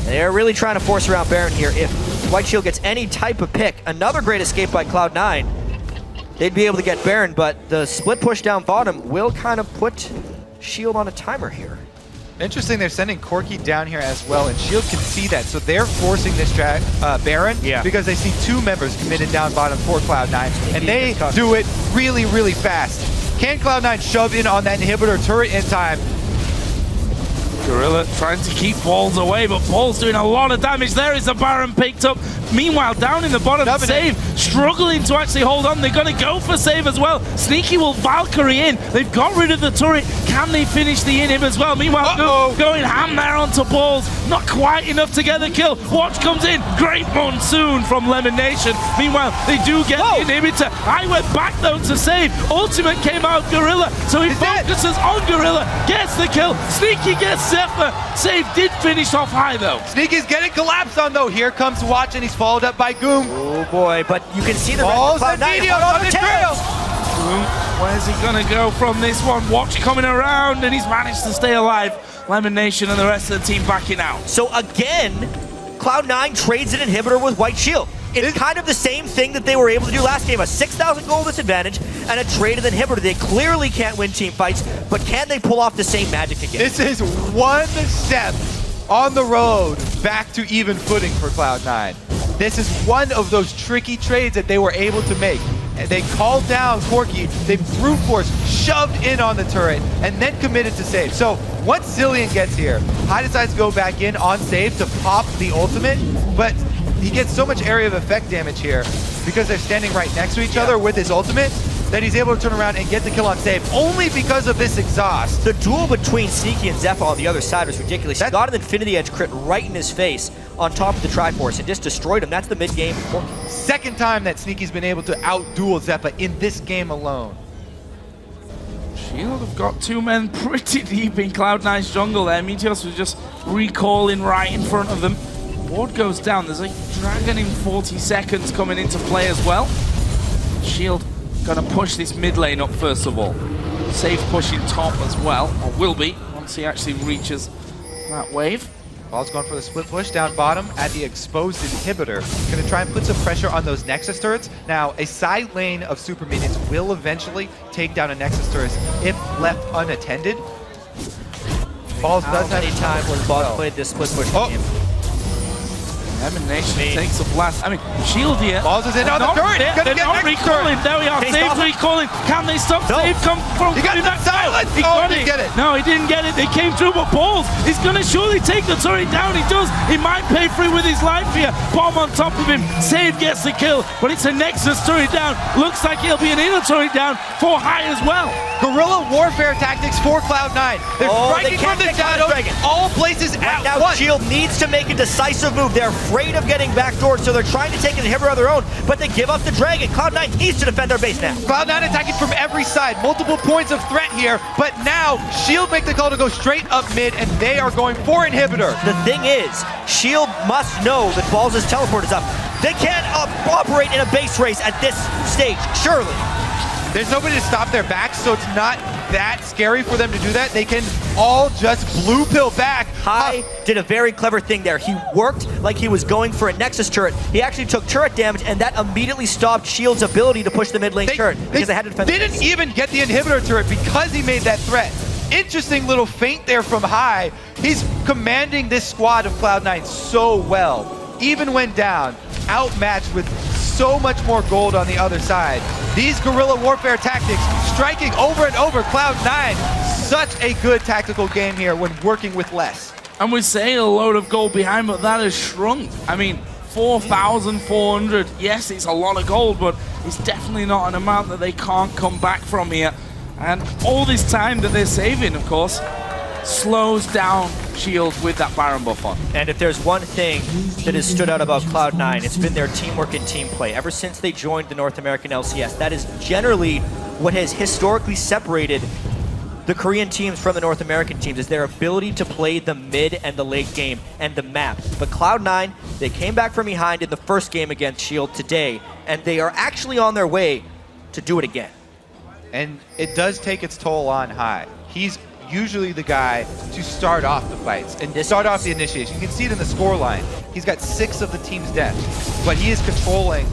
They're really trying to force around Baron here. If White Shield gets any type of pick, another great escape by Cloud9, they'd be able to get Baron, but the split push down bottom will kind of put Shield on a timer here. Interesting, they're sending Corki down here as well, and Shield can see that, so they're forcing this Baron because they see two members committed down bottom for Cloud9, and they do it really, really fast. Can Cloud9 shove in on that inhibitor turret in time? Gorilla trying to keep Balls away, but Balls doing a lot of damage. There is a Baron picked up. Meanwhile, down in the bottom, Save struggling to actually hold on. They're going to go for Save as well. Sneaky will Valkyrie in. They've got rid of the turret. Can they finish the inhib as well? Meanwhile, going ham there onto Balls. Not quite enough to get the kill. Watch comes in. Great Monsoon from Lemon Nation. Meanwhile, they do get the inhibitor. I went back though to Save. Ultimate came out Gorilla, so he focuses on Gorilla. Gets the kill. Sneaky gets Zephyr. Save did finish off High though. Sneaky's getting collapsed on though. Here comes Watch, and he's followed up by Goom. Oh boy, but you can see the Balls and Meteor on the trail. Goom, where's he gonna go from this one? Watch coming around, and he's managed to stay alive. Lemon Nation and the rest of the team backing out. So again, Cloud9 trades an inhibitor with White Shield. It's kind of the same thing that they were able to do last game, a 6,000 gold disadvantage and a traded inhibitor. They clearly can't win team fights, but can they pull off the same magic again? This is one step on the road back to even footing for Cloud9. This is one of those tricky trades that they were able to make. And they called down Corki, they brute force shoved in on the turret, and then committed to Save. So once Zillion gets here, High decides to go back in on Save to pop the ultimate, but he gets so much area of effect damage here because they're standing right next to each other with his ultimate that he's able to turn around and get the kill on Save only because of this exhaust. The duel between Sneaky and Zephyr on the other side was ridiculous. He got an Infinity Edge crit right in his face on top of the Triforce and just destroyed him. That's the mid-game. Second time that Sneaky's been able to out-duel Zephyr in this game alone. Shield have got two men pretty deep in Cloud9's jungle there. Meteos was just recalling right in front of them. Ward goes down. There's a Dragon in 40 seconds coming into play as well. Shield gonna push this mid lane up first of all. Safe pushing top as well, or will be, once he actually reaches that wave. Ball's going for the split push down bottom at the exposed inhibitor. Gonna try and put some pressure on those Nexus turrets. Now, a side lane of super minions will eventually take down a Nexus turret if left unattended. Balls does have many times when Balls played this split push game? Elimination takes a blast. I mean, Shield here. Balls is in on the turret. They're not recalling. There we are. Save's recalling. Can they stop? No. Save come from. He got the silence. He Oh, got didn't get it. No, he didn't get it. They came through, but Balls is going to surely take the turret down. He does. He might pay for it with his life here. Bomb on top of him. Save gets the kill, but it's a Nexus turret down. Looks like he'll be an inner turret down for High as well. Guerrilla warfare tactics for Cloud9. They're striking from the shadows, all places at Now once. Shield needs to make a decisive move. They're afraid of getting backdoored, so they're trying to take an inhibitor of their own, but they give up the Dragon. Cloud9 needs to defend their base now. Cloud9 attacking from every side, multiple points of threat here, but now Shield make the call to go straight up mid, and they are going for inhibitor. The thing is, Shield must know that Balls' teleport is up. They can't operate in a base race at this stage, surely. There's nobody to stop their backs, so it's not that scary for them to do that. They can all just blue pill back. High did a very clever thing there. He worked like he was going for a Nexus turret. He actually took turret damage, and that immediately stopped Shield's ability to push the mid lane turret because they had to defend the didn't base. even get the inhibitor turret because he made that threat. Interesting little feint there from High. He's commanding this squad of Cloud9 so well. Even when down, outmatched with so much more gold on the other side. These guerrilla warfare tactics, striking over and over Cloud9. Such a good tactical game here when working with less. And we say a load of gold behind, but that has shrunk. I mean, 4,400. Yes, it's a lot of gold, but it's definitely not an amount that they can't come back from here. And all this time that they're saving, of course, slows down Shield with that Baron buff on. And if there's one thing that has stood out about Cloud9, it's been their teamwork and team play. Ever since they joined the North American LCS, that is generally what has historically separated the Korean teams from the North American teams, is their ability to play the mid and the late game and the map. But Cloud9, they came back from behind in the first game against Shield today, and they are actually on their way to do it again. And it does take its toll on High. He's usually the guy to start off the fights and start off the initiation. You can see it in the score line. He's got 6 of the team's death, but he is controlling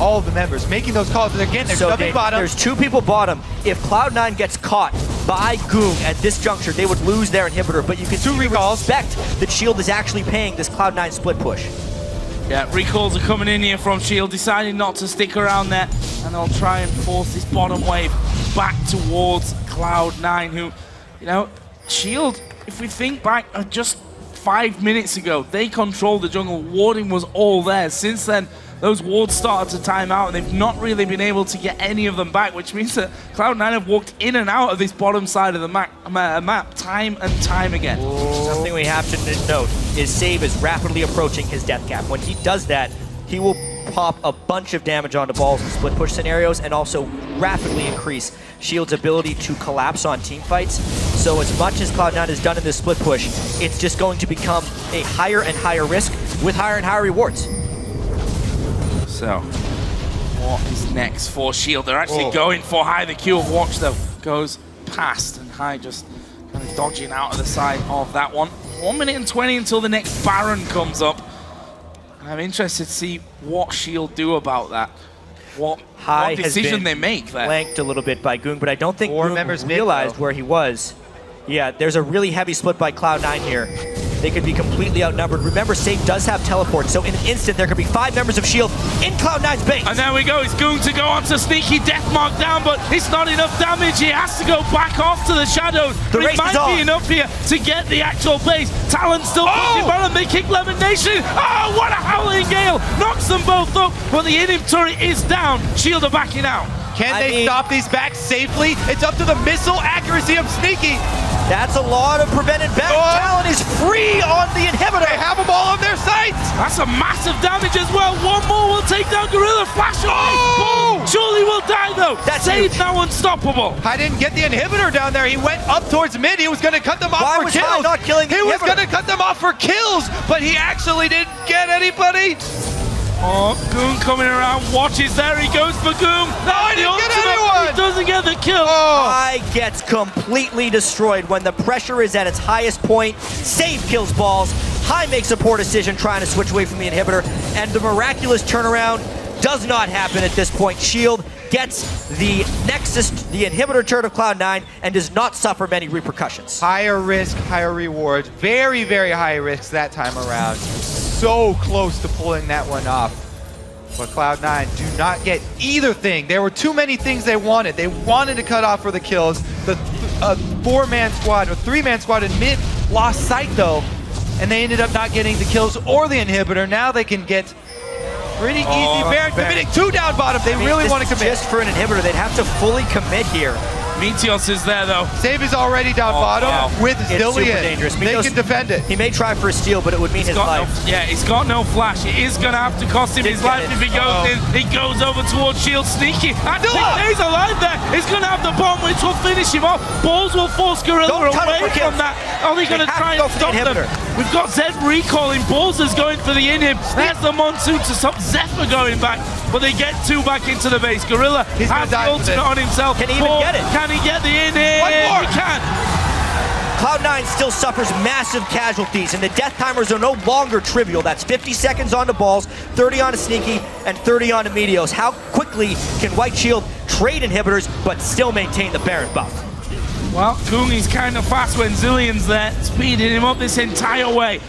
all of the members, making those calls. And again, they're jumping bottom. There's 2 people bottom. If Cloud9 gets caught by Goong at this juncture, they would lose their inhibitor, but you can 2 recalls. Respect that Shield is actually paying this Cloud9 split push. Yeah, recalls are coming in here from Shield, deciding not to stick around there, and they'll try and force this bottom wave back towards Cloud9, who, you know, Shield, if we think back just 5 minutes ago, they controlled the jungle. Warding was all there. Since then, those wards started to time out, and they've not really been able to get any of them back, which means that Cloud9 have walked in and out of this bottom side of the map time and time again. Something we have to note is Save is rapidly approaching his death cap. When he does that, he will pop a bunch of damage onto Balls in split push scenarios and also rapidly increase Shield's ability to collapse on team fights. So as much as Cloud9 has done in this split push, it's just going to become a higher and higher risk with higher and higher rewards. So, what is next for Shield? They're actually going for High. The Q of Watch, though, goes past, and High just kind of dodging out of the side of that one. 1 minute and 20 until the next Baron comes up. And I'm interested to see what Shield do about that. What decision they make there. Flanked a little bit by Goong, but I don't think members Goong realized where he was. Yeah, there's a really heavy split by Cloud9 here. They could be completely outnumbered. Remember, Save does have teleport, so in an instant, there could be 5 members of Shield in Cloud9's base. And there we go. It's Goong to go on to sneaky Deathmark down, but it's not enough damage. He has to go back off to the shadows. The but it might be enough here to get the actual base. Talon still pushing bottom. They kick Lemon Nation. Oh, what a howling gale. Knocks them both up, but the inhib turret is down. Shield are backing out. Can they stop these backs safely? It's up to the missile accuracy of Sneaky. That's a lot of prevented back. Talon is free on the inhibitor. They have them all on their sights. That's a massive damage as well. One more will take down Gorilla. Flash away. Surely will die though. That's Save now unstoppable. I didn't get the inhibitor down there. He went up towards mid. He was going to cut them off for kills. Not killing the he was going to cut them off for kills, but he actually didn't get anybody. Oh, Goong coming around. Watch is there. He goes for Goong. No, I didn't get anyone. He doesn't get the kill. High gets completely destroyed when the pressure is at its highest point. Save kills Balls. High makes a poor decision trying to switch away from the inhibitor, and the miraculous turnaround does not happen at this point. Shield gets the Nexus, the inhibitor turret of Cloud9, and does not suffer many repercussions. Higher risk, higher reward. Very, very high risk that time around. so close to pulling that one off. But Cloud9 do not get either thing. There were too many things they wanted. They wanted to cut off for the kills. The four-man squad or three-man squad in mid lost sight though, and they ended up not getting the kills or the inhibitor. Now they can get pretty easy. Baron committing 2 down bottom. They really want to commit. Just for an inhibitor, they'd have to fully commit here. Meteos is there though. Save is already down bottom with It's super Zillion. dangerous. They can defend it. He may try for a steal, but it would mean his life. He's got no flash. It is going to have to cost him his life if he goes in. He goes over towards Shield. Sneaky. And he's alive there. He's going to have the bomb, which will finish him off. Balls will force Gorilla away from that. Are they going to try and stop them? We've got Zed recalling. Balls is going for the inhib. There's the Monsoon to stop Zephyr going back. But they get 2 back into the base. Gorilla has the ultimate on himself. Can he even get it? Can he get the inhib? One more. He can. Cloud9 still suffers massive casualties, and the death timers are no longer trivial. That's 50 seconds on the balls, 30 on a Sneaky, and 30 on the Meteos. How quickly can White Shield trade inhibitors, but still maintain the Baron buff? Well, Goongi's kind of fast when Zillion's there, speeding him up this entire way.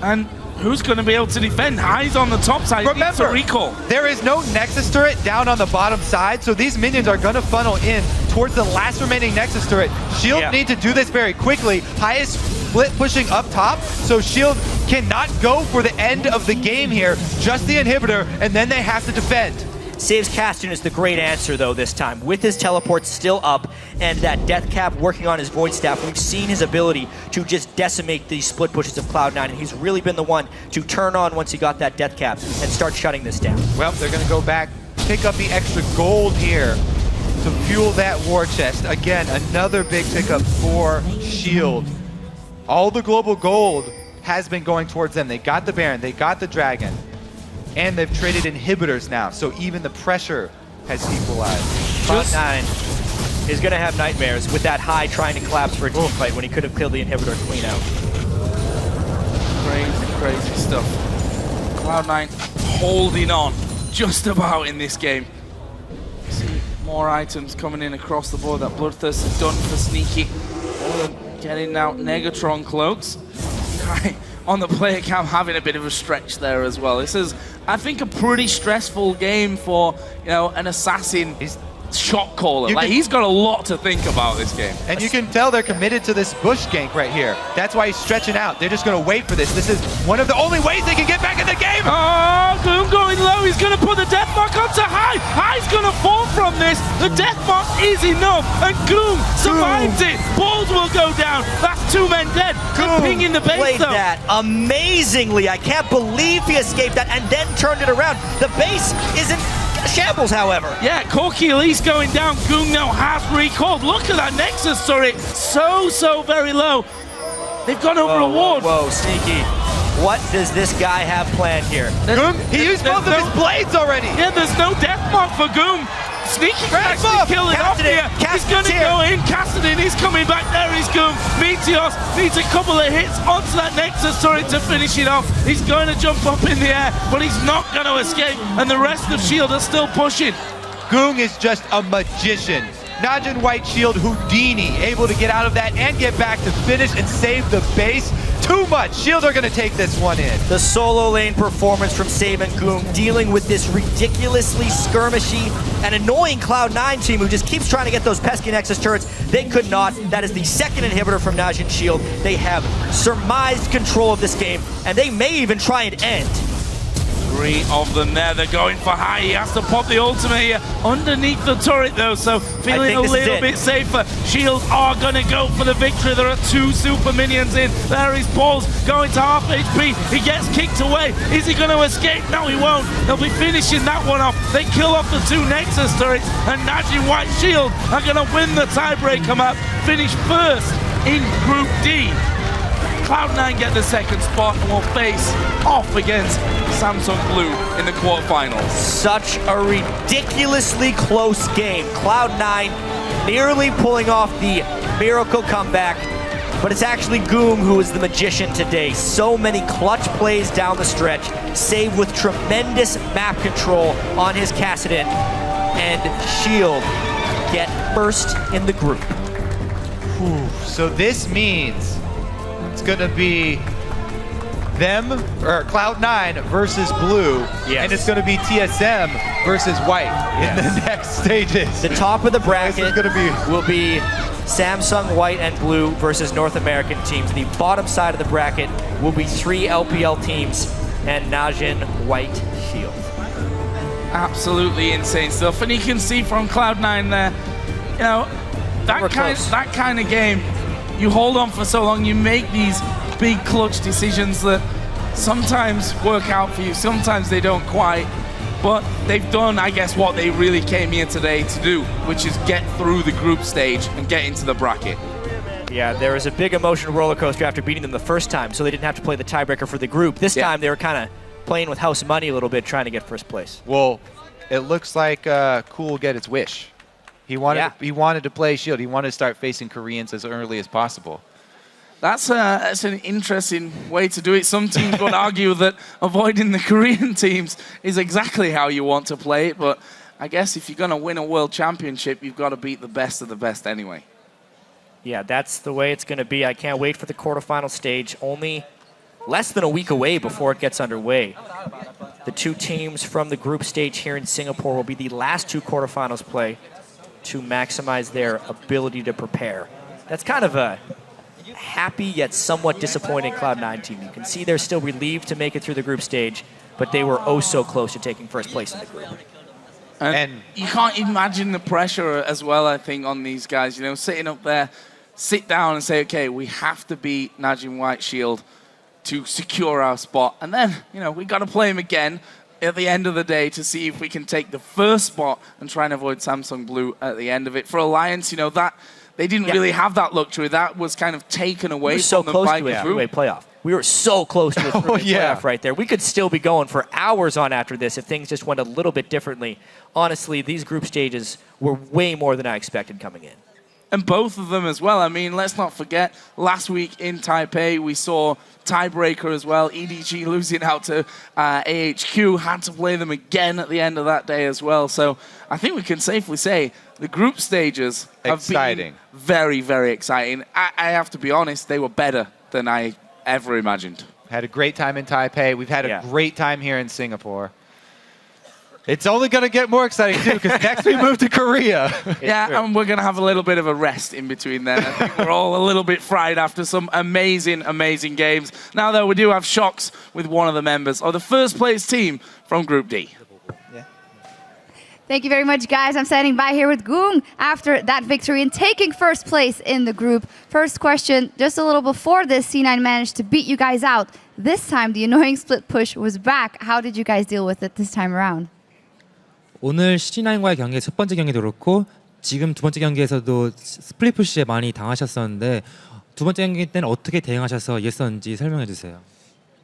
And who's going to be able to defend? High's on the top side. Remember, recall. there is no Nexus turret down on the bottom side, so these minions are going to funnel in towards the last remaining Nexus turret. Shield need to do this very quickly. High is split pushing up top, so Shield cannot go for the end of the game here. Just the inhibitor, and then they have to defend. Saves Caston is the great answer, though, this time. With his teleport still up and that Death Cap working on his Void Staff, we've seen his ability to just decimate these split pushes of Cloud9, and he's really been the one to turn on once he got that Death Cap and start shutting this down. Well, they're going to go back, pick up the extra gold here to fuel that war chest. Again, another big pickup for Shield. All the global gold has been going towards them. They got the Baron, they got the Dragon. And they've traded inhibitors now, so even the pressure has equalized. Cloud9 is going to have nightmares with that High trying to collapse for a team fight when he could have killed the inhibitor clean out. Crazy, crazy stuff. Cloud9 holding on just about in this game. See more items coming in across the board. That Bloodthirst is done for Sneaky. All of them getting out Negatron cloaks. On the player cam, having a bit of a stretch there as well. This is, I think, a pretty stressful game for, you know, an assassin shot caller. Like, he's got a lot to think about this game. And you can tell they're committed to this bush gank right here. That's why he's stretching out. They're just going to wait for this. This is one of the only ways they can get back in the game. Oh, Gloom going low. He's going to put the death mark onto High. High's going to fall from this. The death mark is enough, and Gloom survives it. Balls will go down. That's 2 men dead. Gloom pinging the base, played though. that amazingly. I can't believe he escaped that and then turned it around. The base isn't shambles, however. Yeah, Corky Elise going down. Goong now has recalled. Look at that Nexus turret. So very low. They've gone over a ward. Whoa, Sneaky. What does this guy have planned here? He used both of his blades already. Yeah, there's no death mark for Goom. Sneaky can actually kill it off here. He's going to go in. Cassidy is coming back. There is Goom. Meteos needs a couple of hits onto that Nexus turret to finish it off. He's going to jump up in the air, but he's not going to escape. And the rest of Shield are still pushing. Goong is just a magician. Najin White Shield Houdini, able to get out of that and get back to finish and save the base. Too much. Shield are going to take this one in. The solo lane performance from Save and Goong, dealing with this ridiculously skirmishy and annoying Cloud9 team who just keeps trying to get those pesky Nexus turrets. They could not. That is the second inhibitor from Najin Shield. They have surmised control of this game, and they may even try and end. 3 of them there. They're going for High. He has to pop the ultimate here underneath the turret, though, so feeling a little bit safer. Shield are going to go for the victory. There are 2 super minions in. There is Balls going to half HP. He gets kicked away. Is he going to escape? No, he won't. They'll be finishing that one off. They kill off the 2 Nexus turrets, and Najin White Shield are going to win the tiebreaker map, finish first in Group D. Cloud9 get the second spot and will face off against Samsung Blue in the quarterfinals. Such a ridiculously close game. Cloud9 nearly pulling off the miracle comeback, but it's actually Goom who is the magician today. So many clutch plays down the stretch, Save with tremendous map control on his Kassadin, and Shield get first in the group. So this means it's going to be them or Cloud9 versus Blue, Yes. and it's going to be TSM versus White in the next stages. The top of the bracket This is gonna be- will be Samsung, White, and Blue versus North American teams. The bottom side of the bracket will be 3 LPL teams and Najin, White, Shield. Absolutely insane stuff. And you can see from Cloud9 there, you know, We're close. that kind of game, you hold on for so long, you make these big clutch decisions that sometimes work out for you, sometimes they don't quite. But they've done, I guess, what they really came here today to do, which is get through the group stage and get into the bracket. Yeah, there was a big emotional roller coaster after beating them the first time, so they didn't have to play the tiebreaker for the group. This time they were kind of playing with house money a little bit, trying to get first place. Well, it looks like Cool will get its wish. He wanted to play Shield. He wanted to start facing Koreans as early as possible. That's an interesting way to do it. Some teams would argue that avoiding the Korean teams is exactly how you want to play it, but I guess if you're going to win a world championship, you've got to beat the best of the best anyway. Yeah, that's the way it's going to be. I can't wait for the quarterfinal stage. Only less than a week away before it gets underway. The 2 teams from the group stage here in Singapore will be the last 2 quarterfinals play to maximize their ability to prepare. That's kind of a happy yet somewhat disappointed Cloud9 team. You can see they're still relieved to make it through the group stage, but they were oh so close to taking first place in the group. And you can't imagine the pressure as well, I think, on these guys. You know, sitting up there, sit down and say, okay, we have to beat Najin White Shield to secure our spot. And then, you know, we got to play him again at the end of the day to see if we can take the first spot and try and avoid Samsung Blue at the end of it. For Alliance, you know, that they didn't really have that luxury. That was kind of taken away from them by the group. We were so close to a three-way playoff. We were so close to a three-way playoff right there. We could still be going for hours on after this if things just went a little bit differently. Honestly, these group stages were way more than I expected coming in. And both of them as well. I mean, let's not forget, last week in Taipei, we saw Tiebreaker as well. EDG losing out to AHQ, had to play them again at the end of that day as well. So I think we can safely say the group stages have been very, very exciting. I have to be honest, they were better than I ever imagined. Had a great time in Taipei. We've had a great time here in Singapore. It's only going to get more exciting, too, because next we move to Korea. Yeah, and we're going to have a little bit of a rest in between there. I think we're all a little bit fried after some amazing, amazing games. Now, though, we do have shocks with one of the members of the first place team from Group D. Thank you very much, guys. I'm standing by here with Gung after that victory and taking first place in the group. First question, just a little before this, C9 managed to beat you guys out. This time, the annoying split push was back. How did you guys deal with it this time around? 오늘 C9과의 경기 첫 번째 경기도 그렇고 지금 두 번째 경기에서도 스플릿 푸시에 많이 당하셨었는데 두 번째 경기 때는 어떻게 대응하셔서 이겼었는지 설명해 주세요.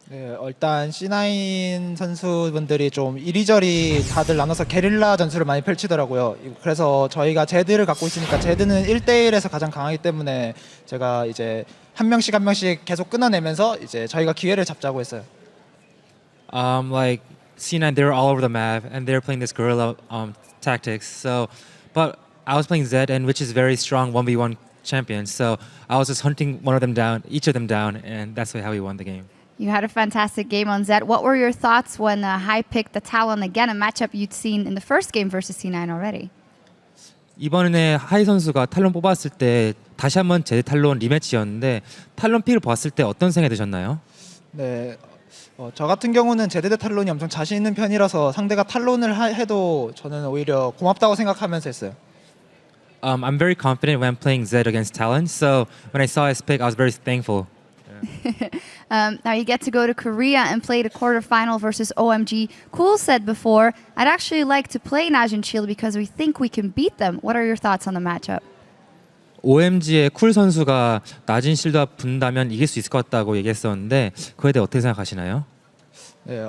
네, 일단 C9 선수분들이 좀 이리저리 다들 나눠서 게릴라 전술을 많이 펼치더라고요. 그래서 저희가 제드를 갖고 있으니까 제드는 1대1에서 가장 강하기 때문에 제가 이제 한 명씩 계속 끊어내면서 이제 저희가 기회를 잡자고 했어요. Like C9, they were all over the map and they were playing this guerrilla tactics. So, but I was playing Zed, and which is very strong 1v1 champion. So I was just hunting one of them down, each of them down, and that's how we won the game. You had a fantastic game on Zed. What were your thoughts when Hai picked the Talon again, a matchup you'd seen in the first game versus C9 already? 이번에 하이 선수가 탈론 뽑았을 때 다시 한번 제드 탈론 리매치였는데 탈론 픽을 봤을 때 어떤 생각이 드셨나요? 네, 저 같은 경우는 제드 대 탈론이 엄청 자신 있는 편이라서 상대가 탈론을 해도 저는 오히려 고맙다고 생각하면서 했어요. I'm very confident when playing Zed against Talon. So when I saw his pick, I was very thankful. Now you get to go to Korea and play the quarterfinal versus OMG. Cool said before, I'd actually like to play Najin Shield because we think we can beat them. What are your thoughts on the matchup? OMG의 쿨 선수가 나진 실드와 붙는다면 이길 수 있을 것 같다고 얘기했었는데 그에 대해 어떻게 생각하시나요? 네,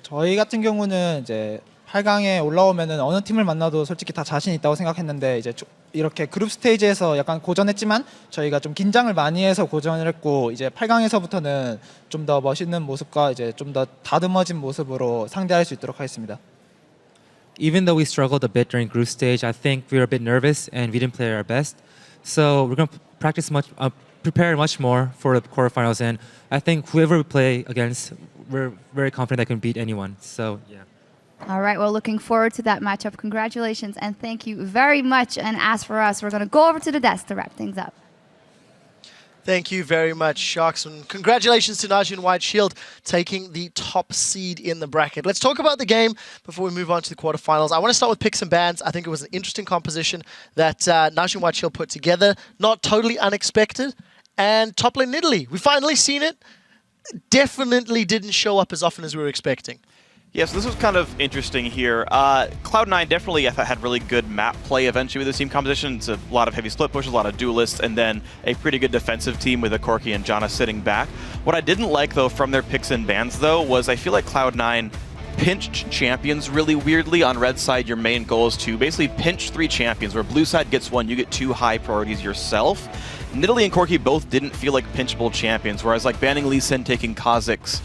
저희 같은 경우는 이제 8강에 올라오면은 어느 팀을 만나도 솔직히 다 자신 있다고 생각했는데 이제 이렇게 그룹 스테이지에서 약간 고전했지만 저희가 좀 긴장을 많이 해서 고전을 했고 이제 8강에서부터는 좀 더 멋있는 모습과 이제 좀 더 다듬어진 모습으로 상대할 수 있도록 하겠습니다. Even though we struggled a bit during group stage, I think we were a bit nervous and we didn't play our best. So we're going to practice prepare much more for the quarterfinals, and I think whoever we play against, we're very confident that can beat anyone. So yeah. All right, well, looking forward to that matchup. Congratulations and thank you very much. And as for us, we're going to go over to the desk to wrap things up. Thank you very much, Sharks. And congratulations to Najin White Shield taking the top seed in the bracket. Let's talk about the game before we move on to the quarterfinals. I want to start with picks and bans. I think it was an interesting composition that Najin White Shield put together. Not totally unexpected. And top lane Italy. We've finally seen it. Definitely didn't show up as often as we were expecting. Yeah, so this was kind of interesting here. Cloud9 definitely, I thought, had really good map play eventually with this team composition. It's a lot of heavy split pushes, a lot of duelists, and then a pretty good defensive team with a Corki and Janna sitting back. What I didn't like, though, from their picks and bans, though, was I feel like Cloud9 pinched champions really weirdly. On red side, your main goal is to basically pinch 3 champions, where blue side gets 1, you get 2 high priorities yourself. Nidalee and Corki both didn't feel like pinchable champions, whereas like banning Lee Sin, taking Kha'Zix,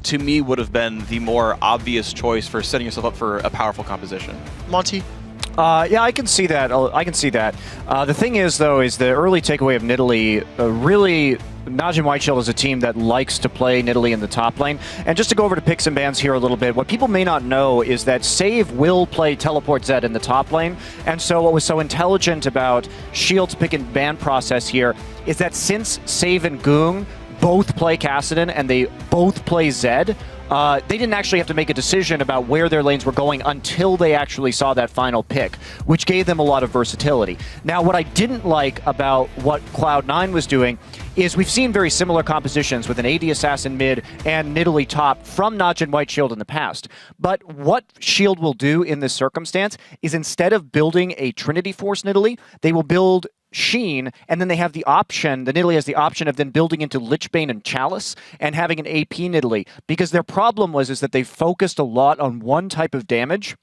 to me would have been the more obvious choice for setting yourself up for a powerful composition. Monty? Yeah, I can see that. I can see that. The thing is, though, is the early takeaway of Nidalee really... Najin White Shield is a team that likes to play Nidalee in the top lane. And just to go over to picks and bans here a little bit, what people may not know is that Save will play Teleport Zed in the top lane. And so what was so intelligent about Shield's pick and ban process here is that since Save and Goong both play Kassadin and they both play Zed, they didn't actually have to make a decision about where their lanes were going until they actually saw that final pick, which gave them a lot of versatility. Now, what I didn't like about what Cloud9 was doing is we've seen very similar compositions with an AD Assassin mid and Nidalee top from Najin White Shield in the past. But what Shield will do in this circumstance is instead of building a Trinity Force Nidalee, they will build Sheen, and then they have the option, the Nidalee has the option of then building into Lichbane and Chalice and having an AP Nidalee, because their problem was is that they focused a lot on one type of damage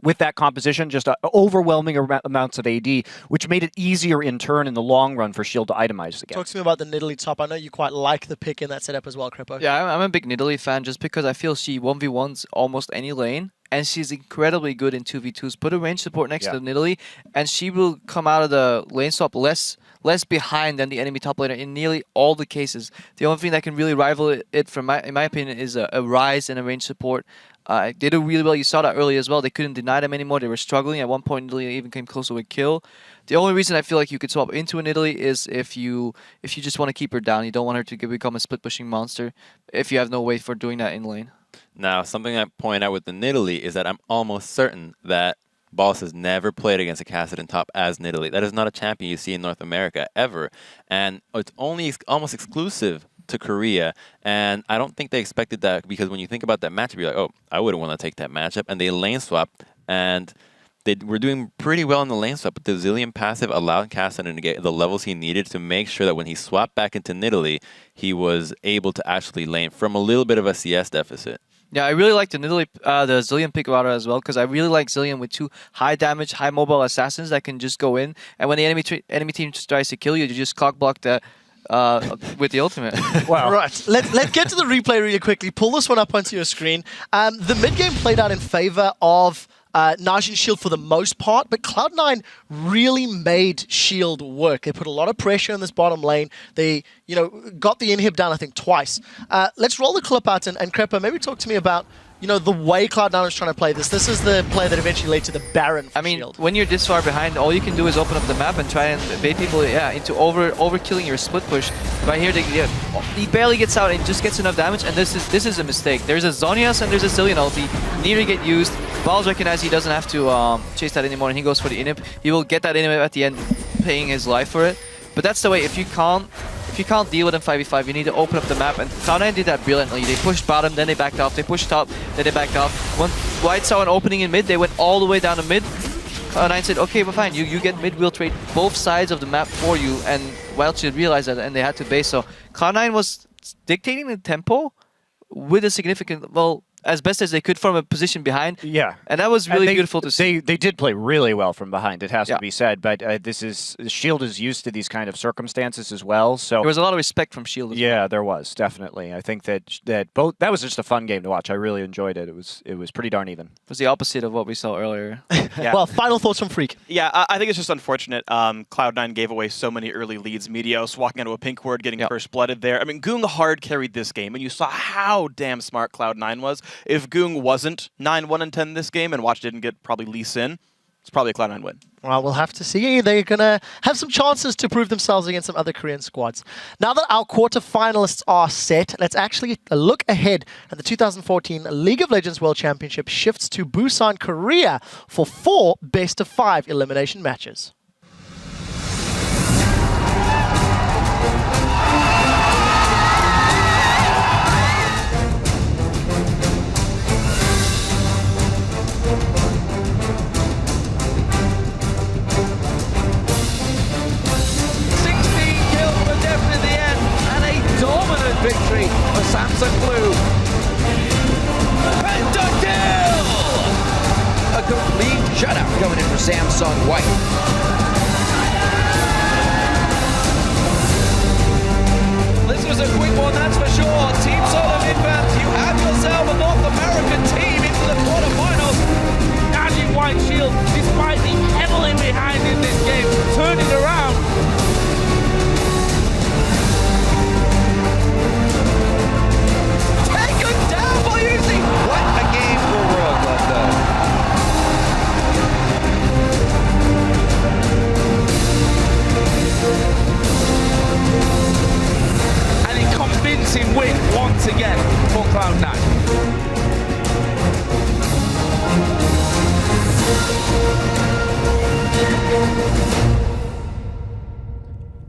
with that composition, just overwhelming amounts of AD, which made it easier in turn in the long run for Shield to itemize again. Talk to me about the Nidalee top. I know you quite like the pick in that setup as well, Crepo. Yeah, I'm a big Nidalee fan just because I feel she 1v1s almost any lane. And she's incredibly good in 2v2s. Put a range support next to Nidalee, and she will come out of the lane swap less behind than the enemy top laner in nearly all the cases. The only thing that can really rival it, in my opinion, is a Rise and a range support. They did it really well. You saw that early as well. They couldn't deny them anymore. They were struggling. At one point, Nidalee even came close to a kill. The only reason I feel like you could swap into a Nidalee is if you just want to keep her down. You don't want her to become a split pushing monster if you have no way for doing that in lane. Now, something I point out with the Nidalee is that I'm almost certain that Boss has never played against a Kassadin top as Nidalee. That is not a champion you see in North America, ever. And it's only almost exclusive to Korea. And I don't think they expected that, because when you think about that matchup, you're like, oh, I wouldn't want to take that matchup. And they lane swapped, and they were doing pretty well in the lane swap, but the Zillion passive allowed Kassadin to get the levels he needed to make sure that when he swapped back into Nidalee, he was able to actually lane from a little bit of a CS deficit. Yeah, I really like the Nidalee, the Zillion pick router as well, because I really like Zillion with 2 high damage, high mobile assassins that can just go in, and when the enemy team tries to kill you, you just cock block that with the ultimate. Wow. Right, let's get to the replay really quickly. Pull this one up onto your screen. The mid game played out in favor of Najin Shield for the most part, but Cloud9 really made Shield work. They put a lot of pressure in this bottom lane. They, got the inhib down, I think, twice. Let's roll the clip out, and Crepo, maybe talk to me about, the way Cloud9 is trying to play this. This is the play that eventually led to the Baron for Shield. When you're this far behind, all you can do is open up the map and try and bait people into overkilling your split push. Right here, he barely gets out and just gets enough damage, and this is a mistake. There's a Zhonya's and there's a Zillion ulti. Neither get used. Balls recognize he doesn't have to chase that anymore, and he goes for the inhib. He will get that inhib at the end, paying his life for it. But that's the way. If you can't deal with him 5v5, you need to open up the map, and Cloud9 did that brilliantly. They pushed bottom, then they backed off. They pushed top, then they backed off. When White saw an opening in mid, they went all the way down to mid. Cloud9 said, okay, well fine, you get mid, we'll trade both sides of the map for you, and Wild should realize that, and they had to base. So Cloud9 was dictating the tempo with a significant, as best as they could from a position behind. Yeah. And that was really beautiful to see. They did play really well from behind, it has Yeah. to be said. But Shield is used to these kind of circumstances as well. So There was a lot of respect from Shield as well. yeah, there was definitely. I think that was just a fun game to watch. I really enjoyed it. It was pretty darn even. It was the opposite of what we saw earlier. Well, final thoughts from Freak. Yeah, I think it's just unfortunate. Cloud9 gave away so many early leads. Meteos walking into a pink ward, getting first blooded there. I mean, Goong hard carried this game, and you saw how damn smart Cloud9 was. If Goong wasn't 9-1-10 this game and Watch didn't get probably Lee Sin, it's probably a Cloud9 win. Well, we'll have to see. They're going to have some chances to prove themselves against some other Korean squads. Now that our quarterfinalists are set, let's actually look ahead at the 2014 League of Legends World Championship shifts to Busan, Korea for 4 best-of-5 elimination matches. Victory for Samsung Blue. Pentakill! A complete shutout coming in for Samsung White. This was a quick one, that's for sure. Team Solo Midfans, you have yourself a North American team into the quarterfinals. Najin White Shield, despite the heavily behind in this game, turning around. What a game for World Club, though. And a convincing win once again for Cloud9.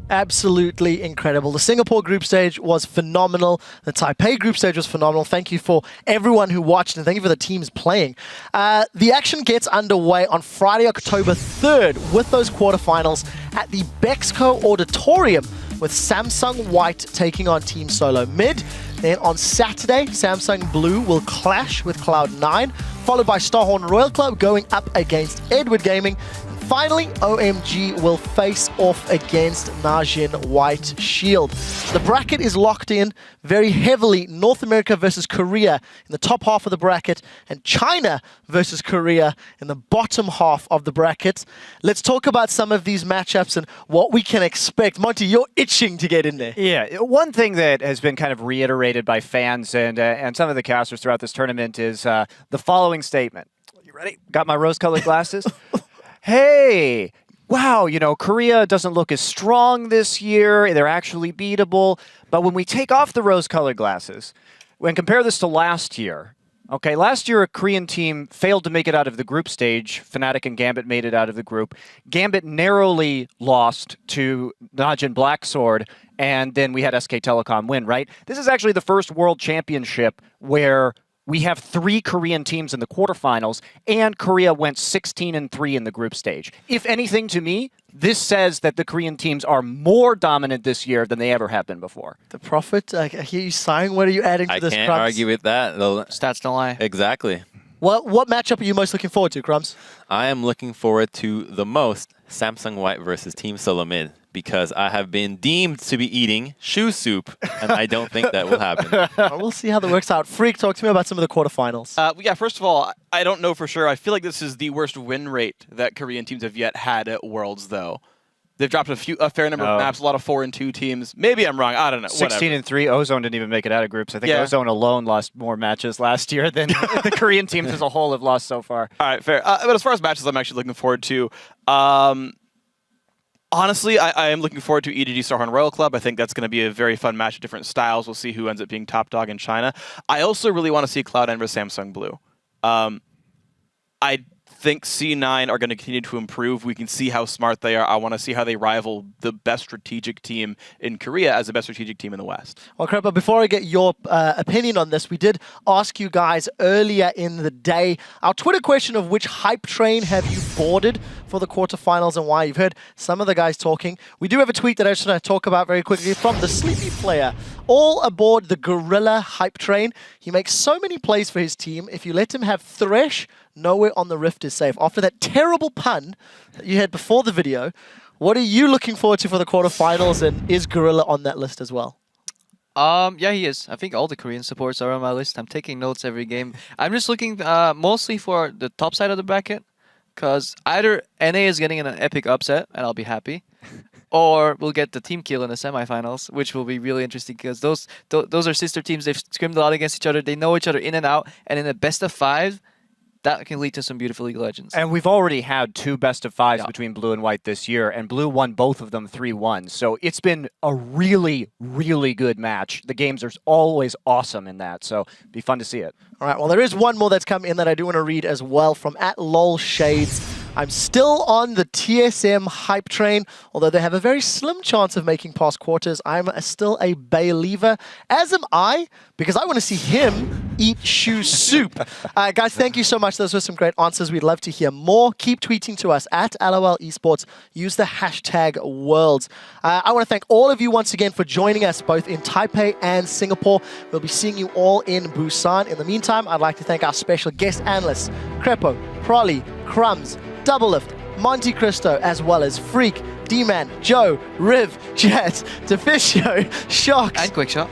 Absolutely incredible. The Singapore group stage was phenomenal. The Taipei group stage was phenomenal. Thank you for everyone who watched, and thank you for the teams playing. The action gets underway on Friday, October 3rd with those quarterfinals at the Bexco Auditorium with Samsung White taking on Team Solo Mid. Then on Saturday, Samsung Blue will clash with Cloud9, followed by Starhorn Royal Club going up against Edward Gaming. Finally, OMG will face off against Najin White Shield. The bracket is locked in very heavily. North America versus Korea in the top half of the bracket, and China versus Korea in the bottom half of the bracket. Let's talk about some of these matchups and what we can expect. Monty, you're itching to get in there. Yeah, one thing that has been kind of reiterated by fans and some of the casters throughout this tournament is the following statement. You ready? Got my rose-colored glasses? Hey, wow, Korea doesn't look as strong this year. They're actually beatable. But when we take off the rose-colored glasses, when compare this to last year, okay, last year a Korean team failed to make it out of the group stage. Fnatic and Gambit made it out of the group. Gambit narrowly lost to Najin Blacksword, and then we had SK Telecom win, right? This is actually the first World Championship where we have 3 Korean teams in the quarterfinals, and Korea went 16-3 in the group stage. If anything, to me, this says that the Korean teams are more dominant this year than they ever have been before. The Prophet, I hear you sighing. What are you adding to this, I can't Crumbs? argue with that. Stats don't lie. Exactly. What matchup are you most looking forward to, Crumbs? I am looking forward to the most Samsung White versus Team Solo Mid, because I have been deemed to be eating shoe soup, and I don't think that will happen. Well, we'll see how that works out. Freak, talk to me about some of the quarterfinals. Yeah, first of all, I don't know for sure. I feel like this is the worst win rate that Korean teams have yet had at Worlds, though. They've dropped a fair number of maps, a lot of 4-2 teams. Maybe I'm wrong. I don't know. 16-3. Ozone didn't even make it out of groups. I think Ozone alone lost more matches last year than the Korean teams as a whole have lost so far. All right, fair. But as far as matches I'm actually looking forward to, honestly, I am looking forward to EDG Starhorn Royal Club. I think that's going to be a very fun match of different styles. We'll see who ends up being top dog in China. I also really want to see Cloud9 versus Samsung Blue. I think C9 are going to continue to improve. We can see how smart they are. I want to see how they rival the best strategic team in Korea as the best strategic team in the West. Well, Crepa, before I get your opinion on this, we did ask you guys earlier in the day our Twitter question of which hype train have you boarded for the quarterfinals and why. You've heard some of the guys talking. We do have a tweet that I just want to talk about very quickly from the Sleepy Player. All aboard the Gorilla hype train. He makes so many plays for his team. If you let him have Thresh, nowhere on the Rift is safe. After that terrible pun that you had before the video, what are you looking forward to for the quarterfinals, and is Gorilla on that list as well? Yeah, he is. I think all the Korean supports are on my list. I'm taking notes every game. I'm just looking mostly for the top side of the bracket, because either NA is getting an epic upset, and I'll be happy, or we'll get the team kill in the semifinals, which will be really interesting, because those are sister teams. They've scrimmed a lot against each other. They know each other in and out, and in a best of 5, that can lead to some beautiful League of Legends. And we've already had 2 best of 5s between Blue and White this year, and Blue won both of them 3-1. So it's been a really, really good match. The games are always awesome in that, so it'd be fun to see it. All right, well, there is one more that's come in that I do want to read as well from @LolShades. I'm still on the TSM hype train, although they have a very slim chance of making past quarters. I'm still a believer, as am I, because I want to see him eat shoe soup. Guys, thank you so much. Those were some great answers. We'd love to hear more. Keep tweeting to us at LOL Esports. Use the hashtag Worlds. I want to thank all of you once again for joining us both in Taipei and Singapore. We'll be seeing you all in Busan. In the meantime, I'd like to thank our special guest analysts, Crepo, Prolly, Crumbs, Doublelift, Monte Cristo, as well as Freak, D-Man, Joe, Riv, Jet, Deficio, Shocks, And Quickshot.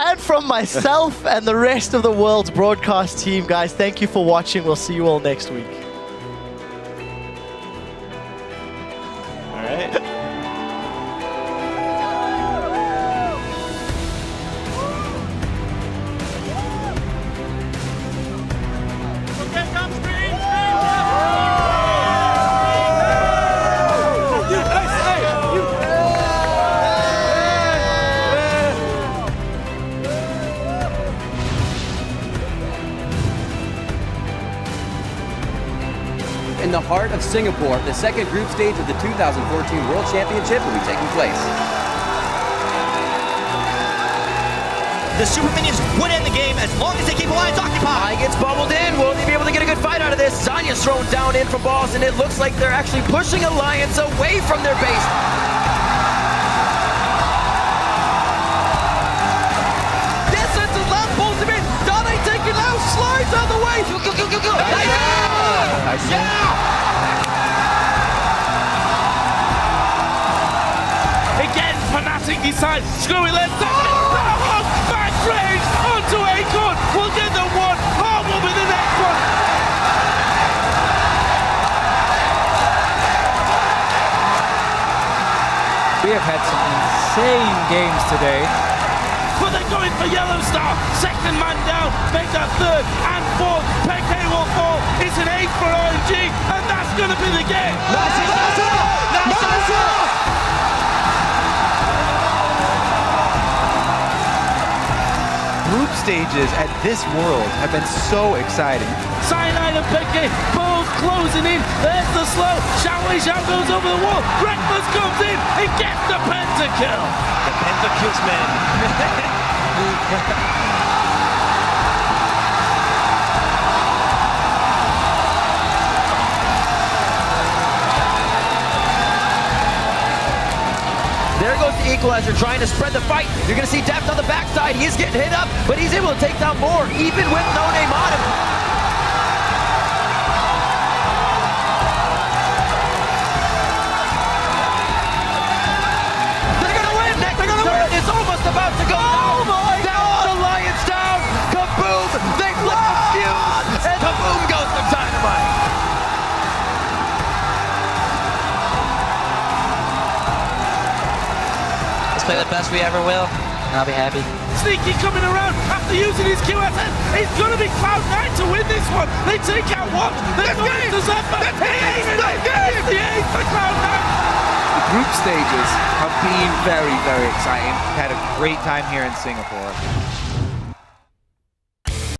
and from myself and the rest of the World's broadcast team. Guys, thank you for watching. We'll see you all next week. All right. In the heart of Singapore, the second group stage of the 2014 World Championship will be taking place. The Super Minions would end the game as long as they keep Alliance occupied. Gets bubbled in. Will they be able to get a good fight out of this? Zanya's thrown down in from balls, and it looks like they're actually pushing Alliance away from their base. Descends and Lamb pulls him in. Dane taking out, slides out of the way. Go. Again, Fnatic decides, screw it, let's take it. Back range onto Acorn. We'll get the one. Hard will be the next one. We have had some insane games today. But they're going for Yellow Star. Second man down. Make that third and fourth. PK will fall. It's an 8 for RNG, and that's going to be the game. Group stages at this World have been so exciting. Cyanide and PK both closing in. There's the slow. Xiao goes over the wall. Reckless comes in. He gets the pentakill. The pentakills, man. There goes the equalizer, trying to spread the fight. You're going to see Deft on the backside. He is getting hit up, but he's able to take down more, even with no name on him. They're going to win. They're going to win. It's almost about to go down. Down, the Lions down. Kaboom. They flip the fuse, and kaboom goes the dynamite. Play the best we ever will, and I'll be happy. Sneaky coming around after using his QSN. It's going to be Cloud9 to win this one. They take out what? They're going to Zephyr. It's the 8 for Cloud9. The group stages have been very, very exciting. Had a great time here in Singapore.